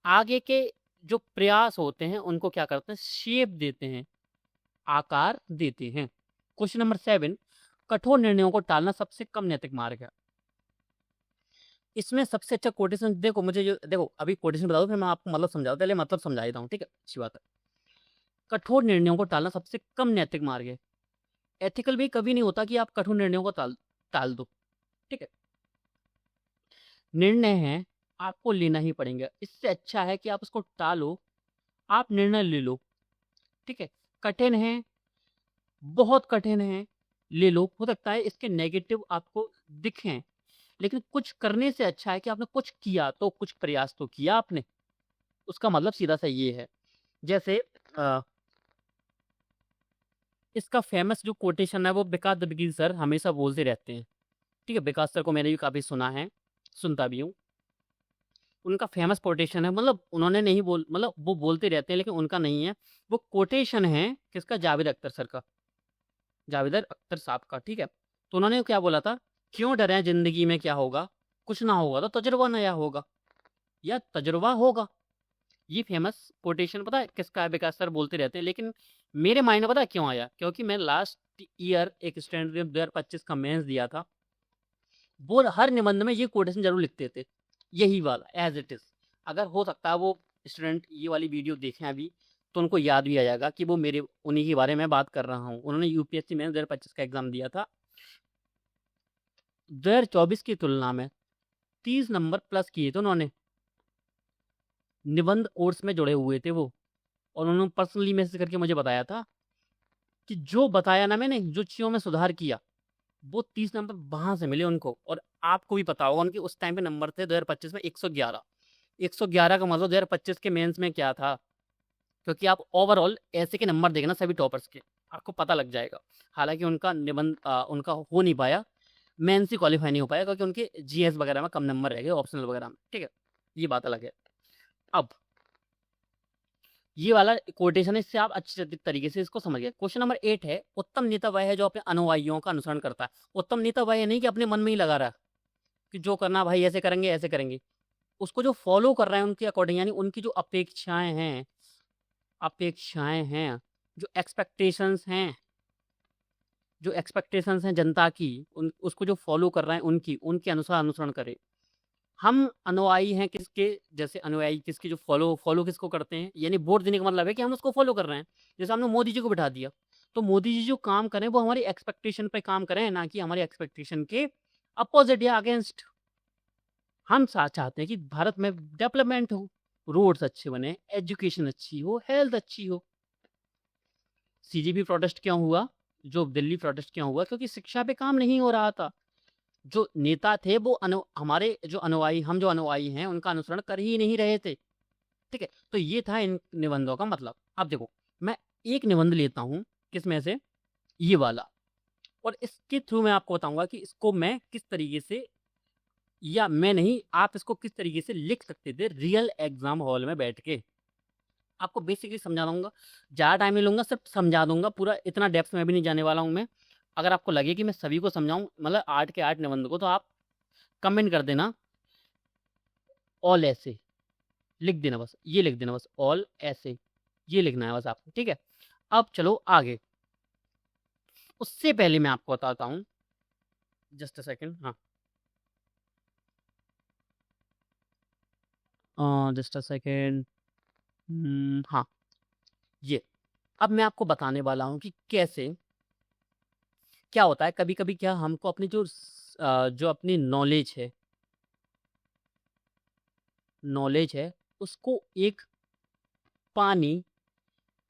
Speaker 1: आगे के जो प्रयास होते हैं उनको क्या करते हैं, शेप देते हैं, आकार देते हैं। क्वेश्चन नंबर 7, कठोर निर्णयों को टालना सबसे कम नैतिक मार्ग है। इसमें सबसे अच्छा कोटेशन देखो, मुझे जो देखो अभी कोटेशन बता दो, फिर मैं आपको मतलब समझाऊं, पहले मतलब समझा देता हूँ, ठीक है, अच्छी बात है। कठोर निर्णयों को टालना सबसे कम नैतिक मार्ग है। एथिकल भी कभी नहीं होता कि आप कठोर निर्णयों को टाल दो। ठीक है, निर्णय है आपको लेना ही पड़ेगा, इससे अच्छा है कि आप उसको टालो, आप निर्णय ले लो। ठीक है, कठिन है, बहुत कठिन है, ले लो। हो सकता है इसके नेगेटिव आपको दिखें, लेकिन कुछ करने से अच्छा है कि आपने कुछ किया, तो कुछ प्रयास तो किया आपने, उसका मतलब सीधा सा ये है। जैसे इसका फेमस जो कोटेशन है वो विकास दुबेगी सर हमेशा बोलते रहते हैं। ठीक है, विकास सर को मैंने भी काफ़ी सुना है, सुनता भी हूँ। उनका फेमस कोटेशन है, मतलब उन्होंने नहीं बोल, मतलब वो बोलते रहते हैं लेकिन उनका नहीं है, वो कोटेशन है किसका, जावेद अख्तर सर का, जावेद अख्तर साहब का। ठीक है, तो उन्होंने क्या बोला था, क्यों डरें, जिंदगी में क्या होगा, कुछ ना होगा तो तजुर्बा नया होगा, या तजुर्बा होगा। ये फेमस कोटेशन पता है किसका है, विकास सर बोलते रहते हैं, लेकिन मेरे माइंड में पता है क्यों आया, क्योंकि मैं लास्ट ईयर एक स्टैंडर्ड 2025 का मेंस दिया था, वो हर निबंध में ये कोटेशन जरूर लिखते थे, यही वाला एज इट इज। अगर हो सकता है वो स्टूडेंट ये वाली वीडियो देखें अभी, तो उनको याद भी आ जाएगा कि वो मेरे उन्हीं के बारे में बात कर रहा हूँ। उन्होंने यूपीएससी में 2025 का एग्जाम दिया था, 2024 की तुलना में 30 नंबर प्लस किए थे उन्होंने, निबंध कोर्स में जुड़े हुए थे वो, और उन्होंने पर्सनली मैसेज करके मुझे बताया था कि जो बताया ना मैंने, जो चीज़ों में सुधार किया, वो 30 नंबर वहां से मिले उनको। और आपको भी पता होगा उनके उस टाइम पे नंबर थे 2025 में 111। 111 का मतलब 2025 के मेंस में क्या था, क्योंकि आप ओवरऑल ऐसे के नंबर देखना सभी टॉपर्स के, आपको पता लग जाएगा। हालांकि उनका निबंध उनका हो नहीं पाया, मेंस ही क्वालिफाई नहीं हो पाया, क्योंकि उनके जीएस वगैरह में कम नंबर रह गए, ऑप्शनल वगैरह में। ठीक है, ये बात अलग है। अब ये वाला कोटेशन है, इससे आप अच्छे तरीके से इसको समझ गए। क्वेश्चन नंबर 8 है, उत्तम नेता वह है जो अपने अनुयायियों का अनुसरण करता है। उत्तम नेता वह नहीं कि अपने मन में ही लगा रहा है कि जो करना भाई ऐसे करेंगे ऐसे करेंगे, उसको जो फॉलो कर रहे हैं उनके अकॉर्डिंग, यानी उनकी जो अपेक्षाएं हैं, अपेक्षाएं हैं, जो एक्सपेक्टेशंस हैं, जो एक्सपेक्टेशंस हैं जनता की, उसको जो फॉलो कर रहे हैं उनकी, उनके अनुसार अनुसरण करे। हम अनुयायी हैं किसके, जैसे अनुयायी किसके, जो फॉलो फॉलो किसको करते हैं, यानी वोट देने का मतलब है कि हम उसको फॉलो कर रहे हैं। जैसे हमने मोदी जी को बिठा दिया, तो मोदी जी जो काम करें वो हमारी एक्सपेक्टेशन पे काम करें, ना कि हमारी एक्सपेक्टेशन के अपोजिट या अगेंस्ट। हम चाहते हैं कि भारत में डेवलपमेंट हो, रोड्स अच्छे बने, एजुकेशन अच्छी हो, हेल्थ अच्छी हो। सीजीपी प्रोटेस्ट क्यों हुआ, जो दिल्ली प्रोटेस्ट क्यों हुआ, क्योंकि शिक्षा पे काम नहीं हो रहा था। जो नेता थे वो हमारे जो अनुयायी, हम जो अनुयायी हैं उनका अनुसरण कर ही नहीं रहे थे। ठीक है, तो ये था इन निबंधों का मतलब। अब देखो, मैं एक निबंध लेता हूँ, किसमें से, ये वाला, और इसके थ्रू मैं आपको बताऊंगा कि इसको मैं किस तरीके से, या मैं नहीं, आप इसको किस तरीके से लिख सकते थे रियल एग्जाम हॉल में बैठ के। आपको बेसिकली समझा दूंगा, ज़्यादा टाइम नहीं लूंगा, सिर्फ समझा दूंगा पूरा, इतना डेप्थ में भी नहीं जाने वाला हूँ मैं। अगर आपको लगे कि मैं सभी को समझाऊं, मतलब 8 के 8 निबंध को, तो आप कमेंट कर देना ऑल ऐसे, लिख देना बस, ये लिख देना बस ऑल ऐसे, ये लिखना है बस आपको। ठीक है, अब चलो आगे। उससे पहले मैं आपको बताता हूँ, जस्ट अ सेकंड, हाँ, जस्ट अ सेकेंड। हाँ, ये अब मैं आपको बताने वाला हूँ कि कैसे क्या होता है। कभी कभी क्या हमको अपनी जो अपनी नॉलेज है उसको एक पानी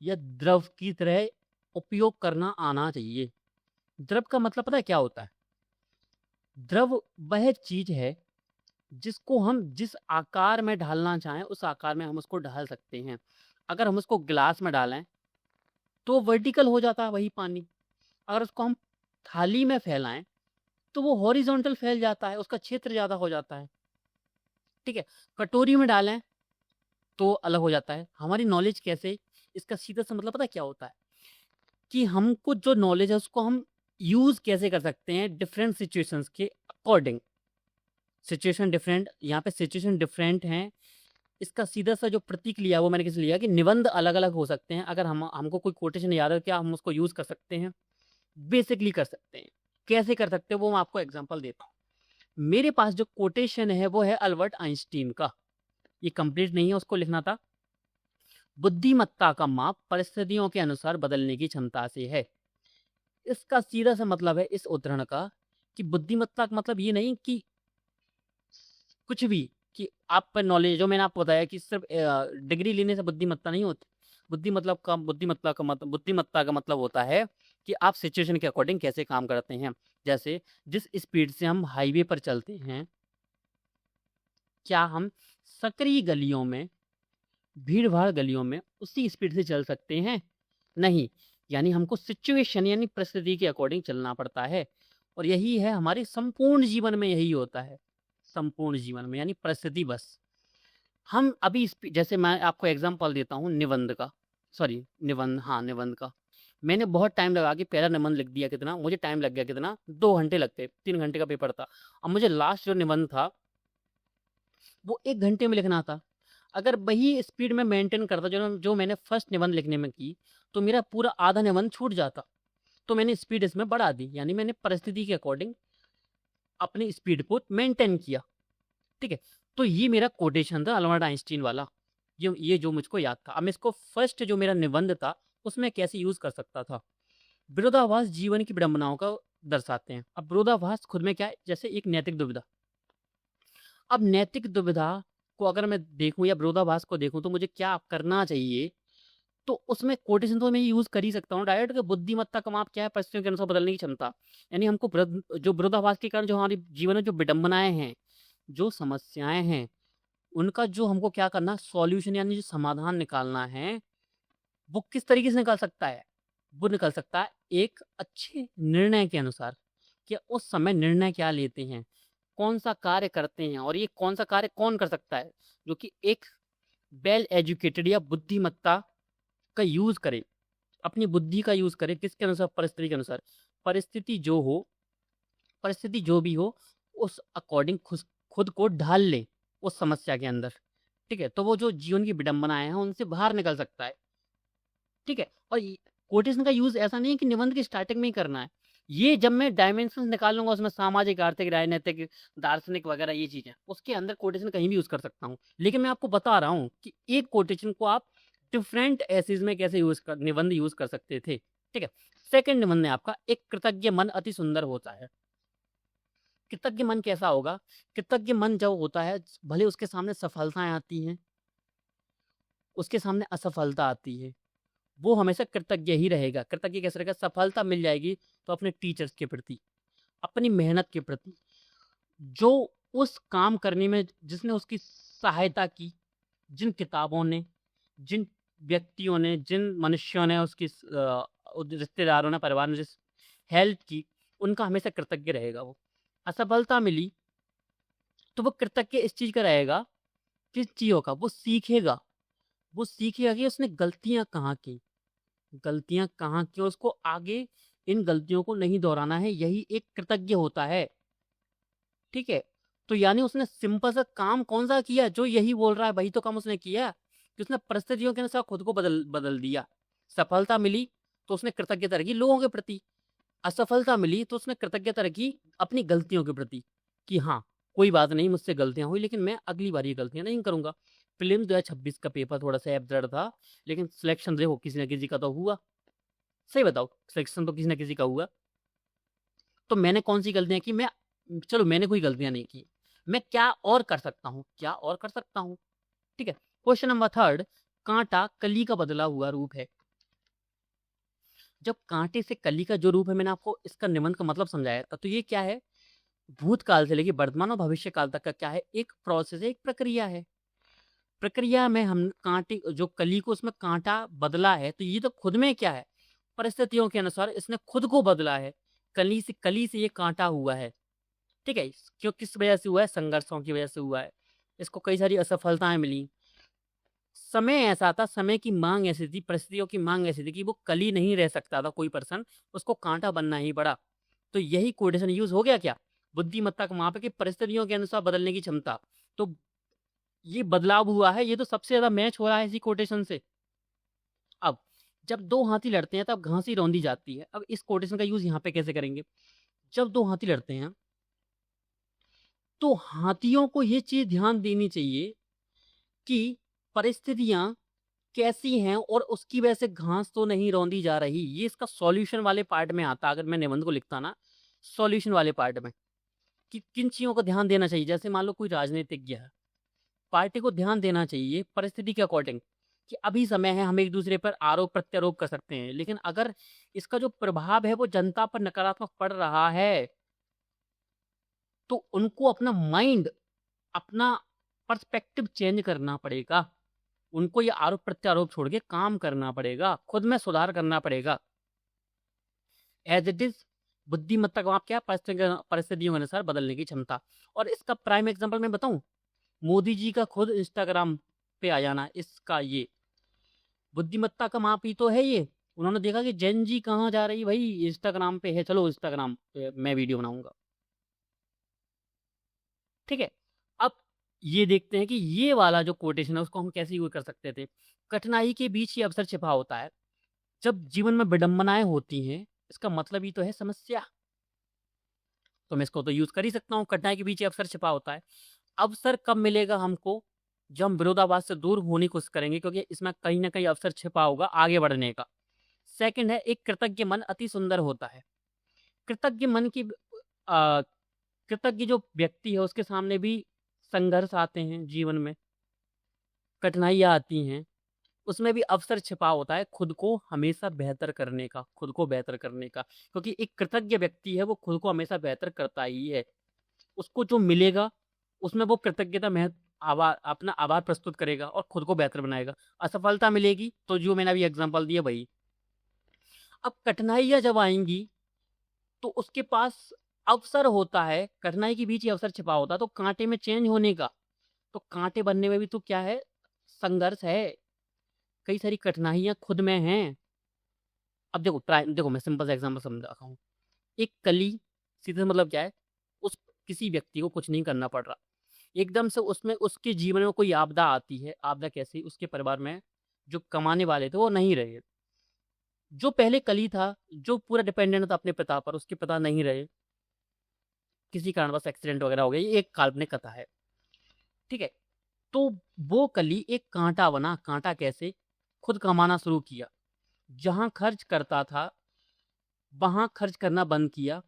Speaker 1: या द्रव की तरह उपयोग करना आना चाहिए। द्रव का मतलब पता है क्या होता है? द्रव वह चीज है जिसको हम जिस आकार में ढालना चाहें उस आकार में हम उसको ढाल सकते हैं। अगर हम उसको गिलास में डालें तो वर्टिकल हो जाता है वही पानी। अगर उसको हम थाली में फैलाएं तो वो हॉरिजॉन्टल फैल जाता है, उसका क्षेत्र ज्यादा हो जाता है। ठीक है, कटोरी में डालें तो अलग हो जाता है। हमारी नॉलेज कैसे, इसका सीधा सा मतलब पता है क्या होता है कि हमको जो नॉलेज है उसको हम यूज कैसे कर सकते हैं डिफरेंट सिचुएशंस के अकॉर्डिंग। सिचुएशन डिफरेंट, यहाँ पे सिचुएशन डिफरेंट है। इसका सीधा सा जो प्रतीक लिया वो मैंने किस लिया कि निबंध अलग अलग हो सकते हैं। अगर हमको कोई कोटेशन याद है क्या हम उसको यूज कर सकते हैं, बेसिकली कर सकते हैं। कैसे कर सकते हैं वो मैं आपको एग्जांपल देता हूँ। मेरे पास जो कोटेशन है वो है अल्बर्ट आइंस्टीन का। ये कंप्लीट नहीं है, उसको लिखना था। बुद्धिमत्ता का माप परिस्थितियों के अनुसार बदलने की क्षमता से है। इसका सीधा सा मतलब है इस उदाहरण का कि बुद्धिमत्ता का मतलब ये नहीं कि कुछ भी, कि आप पर नॉलेज, जो मैंने आपको बताया कि सिर्फ डिग्री लेने से बुद्धिमत्ता नहीं होती। बुद्धिमत्ता का मतलब होता है कि आप सिचुएशन के अकॉर्डिंग कैसे काम करते हैं। जैसे जिस स्पीड से हम हाईवे पर चलते हैं, क्या हम सकरी गलियों में, भीड़ भाड़ गलियों में उसी स्पीड से चल सकते हैं? नहीं। यानी हमको सिचुएशन यानी परिस्थिति के अकॉर्डिंग चलना पड़ता है। और यही है हमारे संपूर्ण जीवन में, यही होता है संपूर्ण जीवन में, यानी परिस्थिति बस। हम अभी जैसे मैं आपको एग्जांपल देता हूँ निबंध का, सॉरी निबंध, हाँ निबंध का। मैंने बहुत टाइम लगा के पहला निबंध लिख दिया। कितना मुझे टाइम लग गया? कितना? 2 घंटे लगते, 3 घंटे का पेपर था। अब मुझे लास्ट जो निबंध था वो 1 घंटे में लिखना था। अगर वही स्पीड में मेंटेन करता जो मैंने फर्स्ट निबंध लिखने में की, तो मेरा पूरा आधा निबंध छूट जाता। तो मैंने स्पीड इसमें बढ़ा दी, यानी मैंने परिस्थिति के अकॉर्डिंग अपनी स्पीड को मेंटेन किया। ठीक है, तो ये मेरा कोटेशन था अल्बर्ट आइंस्टीन वाला। ये जो मुझको याद था। अब मैं इसको फर्स्ट जो मेरा निबंध था उसमें कैसे यूज कर सकता था। विरोधाभास जीवन की विडंबनाओं का दर्शाते हैं। अब विरोधाभास खुद में क्या है? जैसे एक नैतिक दुविधा। अब नैतिक दुविधा को अगर मैं देखूं या विरोधाभास को देखूं तो मुझे क्या करना चाहिए? तो उसमें कोटेशन तो मैं यूज कर ही सकता हूँ डायरेक्ट, कि बुद्धिमत्ता का माप क्या है? परिस्थितियों के अनुसार बदलने की क्षमता। यानी हमको जो विरोधाभास के कारण जो हमारे जीवन में जो विडंबनाएं हैं, जो समस्याएं हैं, उनका जो हमको क्या करना, सॉल्यूशन यानी जो समाधान निकालना है, वो किस तरीके से निकाल सकता है? वो निकल सकता है एक अच्छे निर्णय के अनुसार, कि उस समय निर्णय क्या लेते हैं, कौन सा कार्य करते हैं, और ये कौन सा कार्य कौन कर सकता है, जो कि एक वेल एजुकेटेड या बुद्धिमत्ता का यूज करे, अपनी बुद्धि का यूज करे। किसके अनुसार? परिस्थिति के अनुसार। परिस्थिति जो हो, परिस्थिति जो भी हो, उस अकॉर्डिंग खुद खुद को ढाल ले उस समस्या के अंदर। ठीक है, तो वो जो जीवन की विडंबनाएं हैं उनसे बाहर निकल सकता है। ठीक है, और कोटेशन का यूज ऐसा नहीं है कि निबंध की स्टार्टिंग में ही करना है। ये जब मैं डायमेंशन निकालूंगा उसमें सामाजिक, आर्थिक, राजनीतिक, दार्शनिक वगैरह ये चीजें, उसके अंदर कोटेशन कहीं भी यूज कर सकता हूँ। लेकिन मैं आपको बता रहा हूँ कि एक कोटेशन को आप डिफरेंट एसेज में कैसे निबंध यूज कर सकते थे। ठीक है, सेकंड निबंध में आपका एक कृतज्ञ मन अति सुंदर होता है। कृतज्ञ मन कैसा होगा? कृतज्ञ मन जब होता है, भले उसके सामने सफलताएं आती हैं, उसके सामने असफलता आती है, वो हमेशा कृतज्ञ ही रहेगा। कृतज्ञ कैसे रहेगा? सफलता मिल जाएगी तो अपने टीचर्स के प्रति, अपनी मेहनत के प्रति, जो उस काम करने में जिसने उसकी सहायता की, जिन किताबों ने, जिन व्यक्तियों ने, जिन मनुष्यों ने उसकी रिश्तेदारों ने, परिवार ने जिस हेल्प की, उनका हमेशा कृतज्ञ रहेगा वो। असफलता मिली तो वो कृतज्ञ इस चीज का रहेगा, किस चीजों का? वो सीखेगा कि उसने गलतियां कहाँ की, गलतियां कहाँ की, उसको आगे इन गलतियों को नहीं दोहराना है। यही एक कृतज्ञ होता है। ठीक है, तो यानी उसने सिंपल सा काम कौन सा किया? जो यही बोल रहा है वही तो काम उसने किया, कि उसने परिस्थितियों के अनुसार खुद को बदल बदल दिया। सफलता मिली तो उसने कृतज्ञता रखी लोगों के प्रति, असफलता मिली तो उसने कृतज्ञता रखी अपनी गलतियों के प्रति, कि हाँ कोई बात नहीं, मुझसे गलतियां हुई लेकिन मैं अगली बार ये गलतियां नहीं करूंगा। प्रीलिम्स 2026 का पेपर थोड़ा सा एब्सर्ड था, लेकिन सिलेक्शन देखो किसी न किसी का तो हुआ। सही बताओ, सिलेक्शन तो किसी न किसी का हुआ। तो मैंने कौन सी गलतियां की? चलो मैंने कोई गलतियां नहीं की, मैं क्या और कर सकता हूँ, क्या और कर सकता हूँ? ठीक है। क्वेश्चन नंबर 3, कांटा कली का बदला हुआ रूप है। जब कांटे से कली का जो रूप है, मैंने आपको इसका निबंध का मतलब समझाया था। तो ये क्या है? भूतकाल से लेकर वर्तमान और भविष्य काल तक का क्या है? एक प्रोसेस है, एक प्रक्रिया है। प्रक्रिया में हम कांटे जो कली को उसमें कांटा बदला है, तो ये तो खुद में क्या है? परिस्थितियों के अनुसार इसने खुद को बदला है। कली से ये कांटा हुआ है। ठीक है। क्यों, किस वजह से हुआ है? संघर्षों की वजह से हुआ है। इसको कई सारी असफलताएं मिली। समय ऐसा था, समय की मांग ऐसी थी, परिस्थितियों की मांग ऐसी थी कि वो कली नहीं रह सकता था कोई पर्सन, उसको कांटा बनना ही पड़ा। तो यही कोटेशन यूज हो गया क्या? बुद्धिमत्ता का माप है कि परिस्थितियों के अनुसार बदलने की क्षमता। तो ये बदलाव हुआ है, ये तो सबसे ज्यादा मैच हो रहा है इसी कोटेशन से। अब जब दो हाथी लड़ते हैं तब घासी रौंदी जाती है। अब इस कोटेशन का यूज यहाँ पे कैसे करेंगे? जब दो हाथी लड़ते हैं तो हाथियों को ये चीज ध्यान देनी चाहिए कि परिस्थितियां कैसी हैं और उसकी वजह से घास तो नहीं रौंदी जा रही। ये इसका सॉल्यूशन वाले पार्ट में आता, अगर मैं निबंध को लिखता ना सॉल्यूशन वाले पार्ट में, कि किन चीजों को ध्यान देना चाहिए। जैसे मान लो कोई राजनीतिज्ञ है, पार्टी को ध्यान देना चाहिए परिस्थिति के अकॉर्डिंग कि अभी समय है, हम एक दूसरे पर आरोप प्रत्यारोप कर सकते हैं, लेकिन अगर इसका जो प्रभाव है वो जनता पर नकारात्मक पड़ रहा है, तो उनको अपना माइंड, अपना पर्सपेक्टिव चेंज करना पड़ेगा। उनको ये आरोप प्रत्यारोप छोड़ के काम करना पड़ेगा, खुद में सुधार करना पड़ेगा। एज इट इज बुद्धिमत्ता का माप क्या? परिस्थितियों के अनुसार बदलने की क्षमता। और इसका प्राइम एग्जांपल मैं बताऊं, मोदी जी का खुद इंस्टाग्राम पे आ जाना, इसका ये बुद्धिमत्ता का माप ही तो है ये। उन्होंने देखा कि जेन जी कहाँ जा रही, भाई इंस्टाग्राम पे है, चलो इंस्टाग्राम पे मैं वीडियो बनाऊंगा। ठीक है। अब ये देखते हैं कि ये वाला जो कोटेशन है उसको हम कैसे यूज कर सकते थे। कठिनाई के बीच ही अवसर छिपा होता है। जब जीवन में विडंबनाएं होती हैं, इसका मतलब ही तो है समस्या। तो मैं इसको तो यूज कर ही सकता हूँ, कठिनाई के बीच ही अवसर छिपा होता है। अवसर कब मिलेगा हमको? जब हम विरोधाभास से दूर होने की कोशिश करेंगे, क्योंकि इसमें कहीं ना कहीं अवसर छिपा होगा आगे बढ़ने का। सेकंड है, एक कृतज्ञ मन अति सुंदर होता है। कृतज्ञ मन की आ, कृतज्ञ जो व्यक्ति है उसके सामने भी संघर्ष आते हैं जीवन में, कठिनाइयाँ आती हैं, उसमें भी अवसर छिपा होता है खुद को हमेशा बेहतर करने का, खुद को बेहतर करने का। क्योंकि एक कृतज्ञ व्यक्ति है वो खुद को हमेशा बेहतर करता ही है। उसको जो मिलेगा उसमें वो कृतज्ञता महत्व आभार, अपना आभार प्रस्तुत करेगा और खुद को बेहतर बनाएगा। असफलता मिलेगी तो जो मैंने अभी एग्जांपल दिया वही। अब कठिनाइयां जब आएंगी तो उसके पास अवसर होता है, कठिनाई के बीच ही अवसर छिपा होता है, तो कांटे में चेंज होने का। तो कांटे बनने में भी तो क्या है? संघर्ष है, कई सारी कठिनाइयां खुद में हैं। अब देखो देखो मैं सिंपल सा एग्जांपल समझा रहा हूँ। एक कली, सीधे मतलब क्या है? उस किसी व्यक्ति को कुछ नहीं करना पड़ रहा, एकदम से उसमें उसके जीवन में कोई आपदा आती है। आपदा कैसी? उसके परिवार में जो कमाने वाले थे वो नहीं रहे। जो पहले कली था, जो पूरा डिपेंडेंट था अपने पिता पर, उसके पिता नहीं रहे, किसी कारण बस एक्सीडेंट वगैरह हो गया। ये एक काल्पनिक कथा है। ठीक है। तो वो कली एक कांटा बना। कांटा कैसे? खुद कमाना शुरू किया, जहां खर्च करता था वहां खर्च करना बंद किया।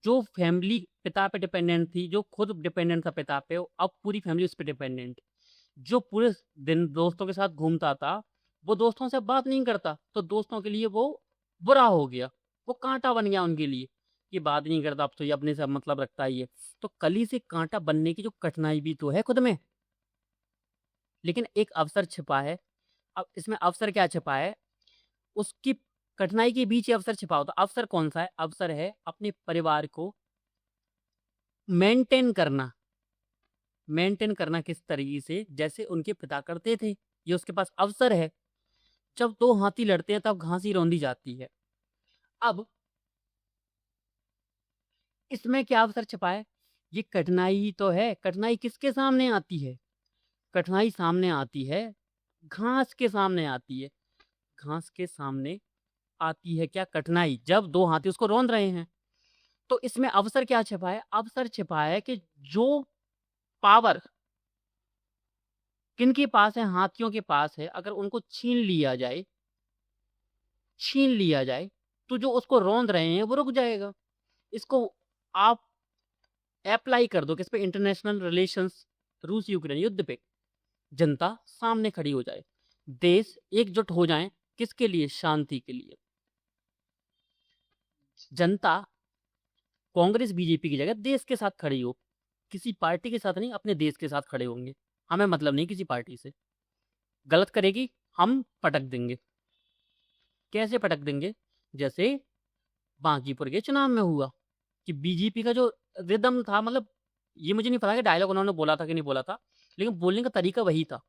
Speaker 1: जो फैमिली पिता पे डिपेंडेंट थी, जो खुद डिपेंडेंट था पिता पे, अब पूरी फैमिली उस पर डिपेंडेंट। जो पूरे दिन दोस्तों के साथ घूमता था, वो दोस्तों से बात नहीं करता, तो दोस्तों के लिए वो बुरा हो गया, वो कांटा बन गया उनके लिए। ये बात नहीं करता, अब तो ये अपने से मतलब रखता ही है। तो कली से कांटा बनने की जो कठिनाई भी तो है खुद में, लेकिन एक अवसर छिपा है। अब इसमें अवसर क्या छिपा है? उसकी कठिनाई के बीच ही अवसर छिपा होता। अवसर कौन सा है? अवसर है अपने परिवार को मेंटेन करना। मेंटेन करना किस तरीके से? जैसे उनके पिता करते थे, ये उसके पास अवसर है। जब दो हाथी लड़ते हैं तब घासी रौंदी जाती है। अब इसमें क्या अवसर छिपा है? ये कठिनाई ही तो है। कठिनाई किसके सामने आती है? कठिनाई सामने आती है, घास के सामने आती है। घास के सामने आती है क्या? कठिनाई, जब दो हाथी उसको रौंद रहे हैं। तो इसमें अवसर क्या छिपा है? अवसर छिपा है कि जो पावर किनके पास है? हाथियों के पास है। अगर उनको छीन लिया जाए तो जो उसको रौंद रहे हैं वो रुक जाएगा। इसको आप अप्लाई कर दो किस पे? इंटरनेशनल रिलेशंस, रूस यूक्रेन युद्ध पे। जनता सामने खड़ी हो जाए, देश एकजुट हो जाएं, किसके लिए? शांति के लिए। जनता कांग्रेस बीजेपी की जगह देश के साथ खड़ी हो, किसी पार्टी के साथ नहीं, अपने देश के साथ खड़े होंगे। हमें मतलब नहीं किसी पार्टी से। गलत करेगी हम पटक देंगे। कैसे पटक देंगे? जैसे बांकीपुर के चुनाव में हुआ कि बीजेपी का जो रिदम था, मतलब ये मुझे नहीं पता कि डायलॉग उन्होंने बोला था कि नहीं बोला था, लेकिन बोलने का तरीका वही था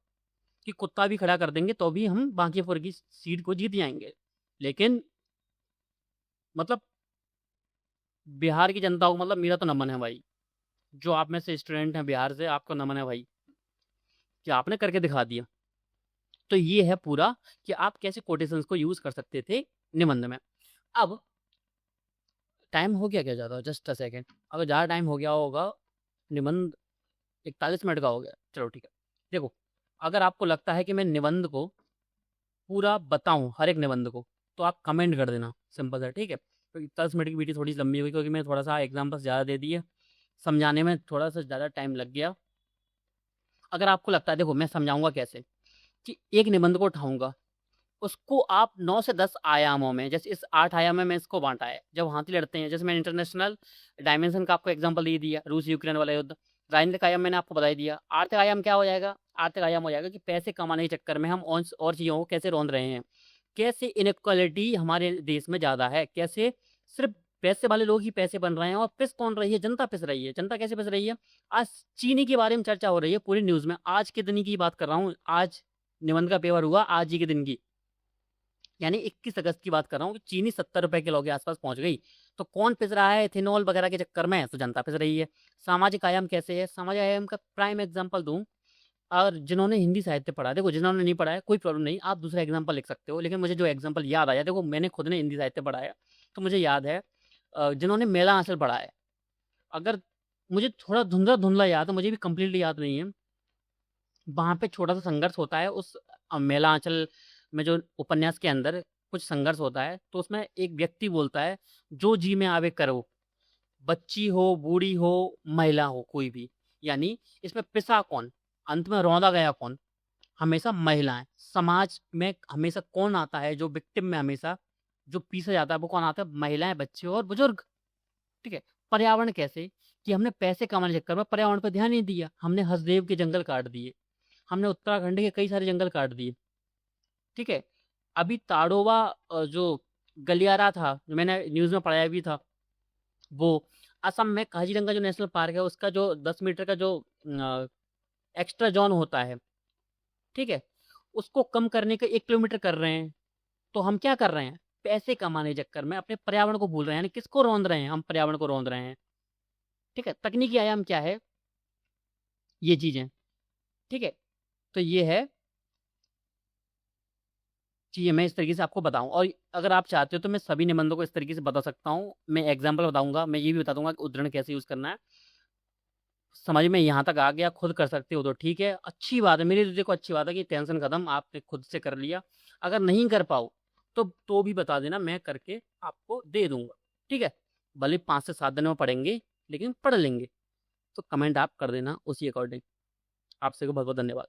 Speaker 1: कि कुत्ता भी खड़ा कर देंगे तो भी हम बांकीपुर की सीट को जीत जाएंगे। लेकिन मतलब बिहार की जनता को, मतलब मेरा तो नमन है भाई, जो आप में से स्टूडेंट हैं बिहार से, आपको नमन है भाई कि आपने करके दिखा दिया। तो ये है पूरा कि आप कैसे कोटेशंस को यूज कर सकते थे निबंध में। अब टाइम हो गया क्या ज़्यादा? जस्ट अ सेकेंड, अगर ज़्यादा टाइम हो गया होगा, निबंध 41 मिनट का हो गया, चलो ठीक है। देखो, अगर आपको लगता है कि मैं निबंध को पूरा बताऊं, हर एक निबंध को, तो आप कमेंट कर देना, सिंपल है, ठीक है। तो 41 मिनट की वीडियो थोड़ी लंबी हुई क्योंकि मैं थोड़ा सा एग्जाम्पल्स ज़्यादा दे दिए, समझाने में थोड़ा सा ज़्यादा टाइम लग गया। अगर आपको लगता है, देखो मैं समझाऊंगा कैसे, कि एक निबंध को उठाऊंगा, उसको आप 9 से 10 आयामों में, जैसे इस 8 आयाम में इसको बांटा है। जब हाथी लड़ते हैं, जैसे मैंने इंटरनेशनल डायमेंशन का आपको एग्जांपल दे दिया, रूस यूक्रेन वाला युद्ध। राजनीतिक आयाम मैंने आपको बता ही दिया। आर्थिक आयाम क्या हो जाएगा? आर्थिक आयाम हो जाएगा कि पैसे कमाने के चक्कर में हम और चीज़ों को कैसे रौंद रहे हैं, कैसे इनइक्वालिटी हमारे देश में ज़्यादा है, कैसे सिर्फ पैसे वाले लोग ही पैसे बन रहे हैं और पिस कौन रही है? जनता पिस रही है। जनता कैसे पिस रही है? आज चीनी के बारे में चर्चा हो रही है पूरी न्यूज़ में, आज के दिन की बात कर रहा हूँ, आज निबंध का पेपर हुआ आज ही के दिन की, यानी 21 अगस्त की बात कर रहा हूँ कि चीनी 70 रुपए किलो के आसपास पहुंच गई। तो कौन पिस रहा है? इथेनॉल वगैरह के चक्कर में, तो जनता पिस रही है। सामाजिक आयाम कैसे है? सामाजिक आयाम का प्राइम एग्जांपल दूं, और जिन्होंने हिंदी साहित्य पढ़ा, देखो जिन्होंने नहीं पढ़ा है कोई प्रॉब्लम नहीं, आप दूसरा एग्जाम्पल लिख सकते हो, लेकिन मुझे जो एग्जाम्पल याद आया, देखो मैंने खुद ने हिंदी साहित्य पढ़ा है तो मुझे याद है। जिन्होंने मेला आंचल पढ़ा है, अगर मुझे थोड़ा धुंधला धुंधला याद है, मुझे भी कंप्लीटली याद नहीं है, वहाँ पे छोटा सा संघर्ष होता है उस मेला आंचल में, जो उपन्यास के अंदर कुछ संघर्ष होता है, तो उसमें एक व्यक्ति बोलता है, जो जी में आवे करो, बच्ची हो, बूढ़ी हो, महिला हो, कोई भी, यानी इसमें पिसा कौन, अंत में रौंदा गया कौन? हमेशा महिलाएं। समाज में हमेशा कौन आता है जो विक्टिम में, हमेशा जो पीछे जाता है वो कौन आता है? महिलाएं, बच्चे और बुजुर्ग, ठीक है। पर्यावरण कैसे? कि हमने पैसे कमाने के चक्कर में पर्यावरण पर ध्यान नहीं दिया, हमने हसदेव के जंगल काट दिए, हमने उत्तराखंड के कई सारे जंगल काट दिए, ठीक है। अभी ताड़ोवा जो गलियारा था, जो मैंने न्यूज़ में पढ़ाया भी था, वो असम में काजीरंगा जो नेशनल पार्क है, उसका जो 10 मीटर का जो एक्स्ट्रा जोन होता है, ठीक है, उसको कम करने के 1 किलोमीटर कर रहे हैं। तो हम क्या कर रहे हैं? पैसे कमाने के चक्कर में अपने पर्यावरण को भूल रहे हैं, यानी किसको रौंद रहे हैं? हम पर्यावरण को रौंद रहे हैं, ठीक है। तकनीकी आयाम क्या है? ये चीजें, ठीक है। तो ये है चीज़ें, मैं इस तरीके से आपको बताऊं, और अगर आप चाहते हो तो मैं सभी निबंधों को इस तरीके से बता सकता हूं। मैं एग्जाम्पल बताऊंगा, मैं ये भी बता दूंगा कि उद्धरण कैसे यूज़ करना है। समझ में यहाँ तक आ गया, खुद कर सकते हो तो ठीक है, अच्छी बात है, मेरी तो देखो अच्छी बात है कि टेंशन खत्म, आपने खुद से कर लिया। अगर नहीं कर पाओ तो भी बता देना, मैं करके आपको दे दूंगा, ठीक है। भले 5 से 7 दिन में पढ़ेंगे, लेकिन पढ़ लेंगे। तो कमेंट आप कर देना उसी अकॉर्डिंग। आपसे को बहुत बहुत धन्यवाद।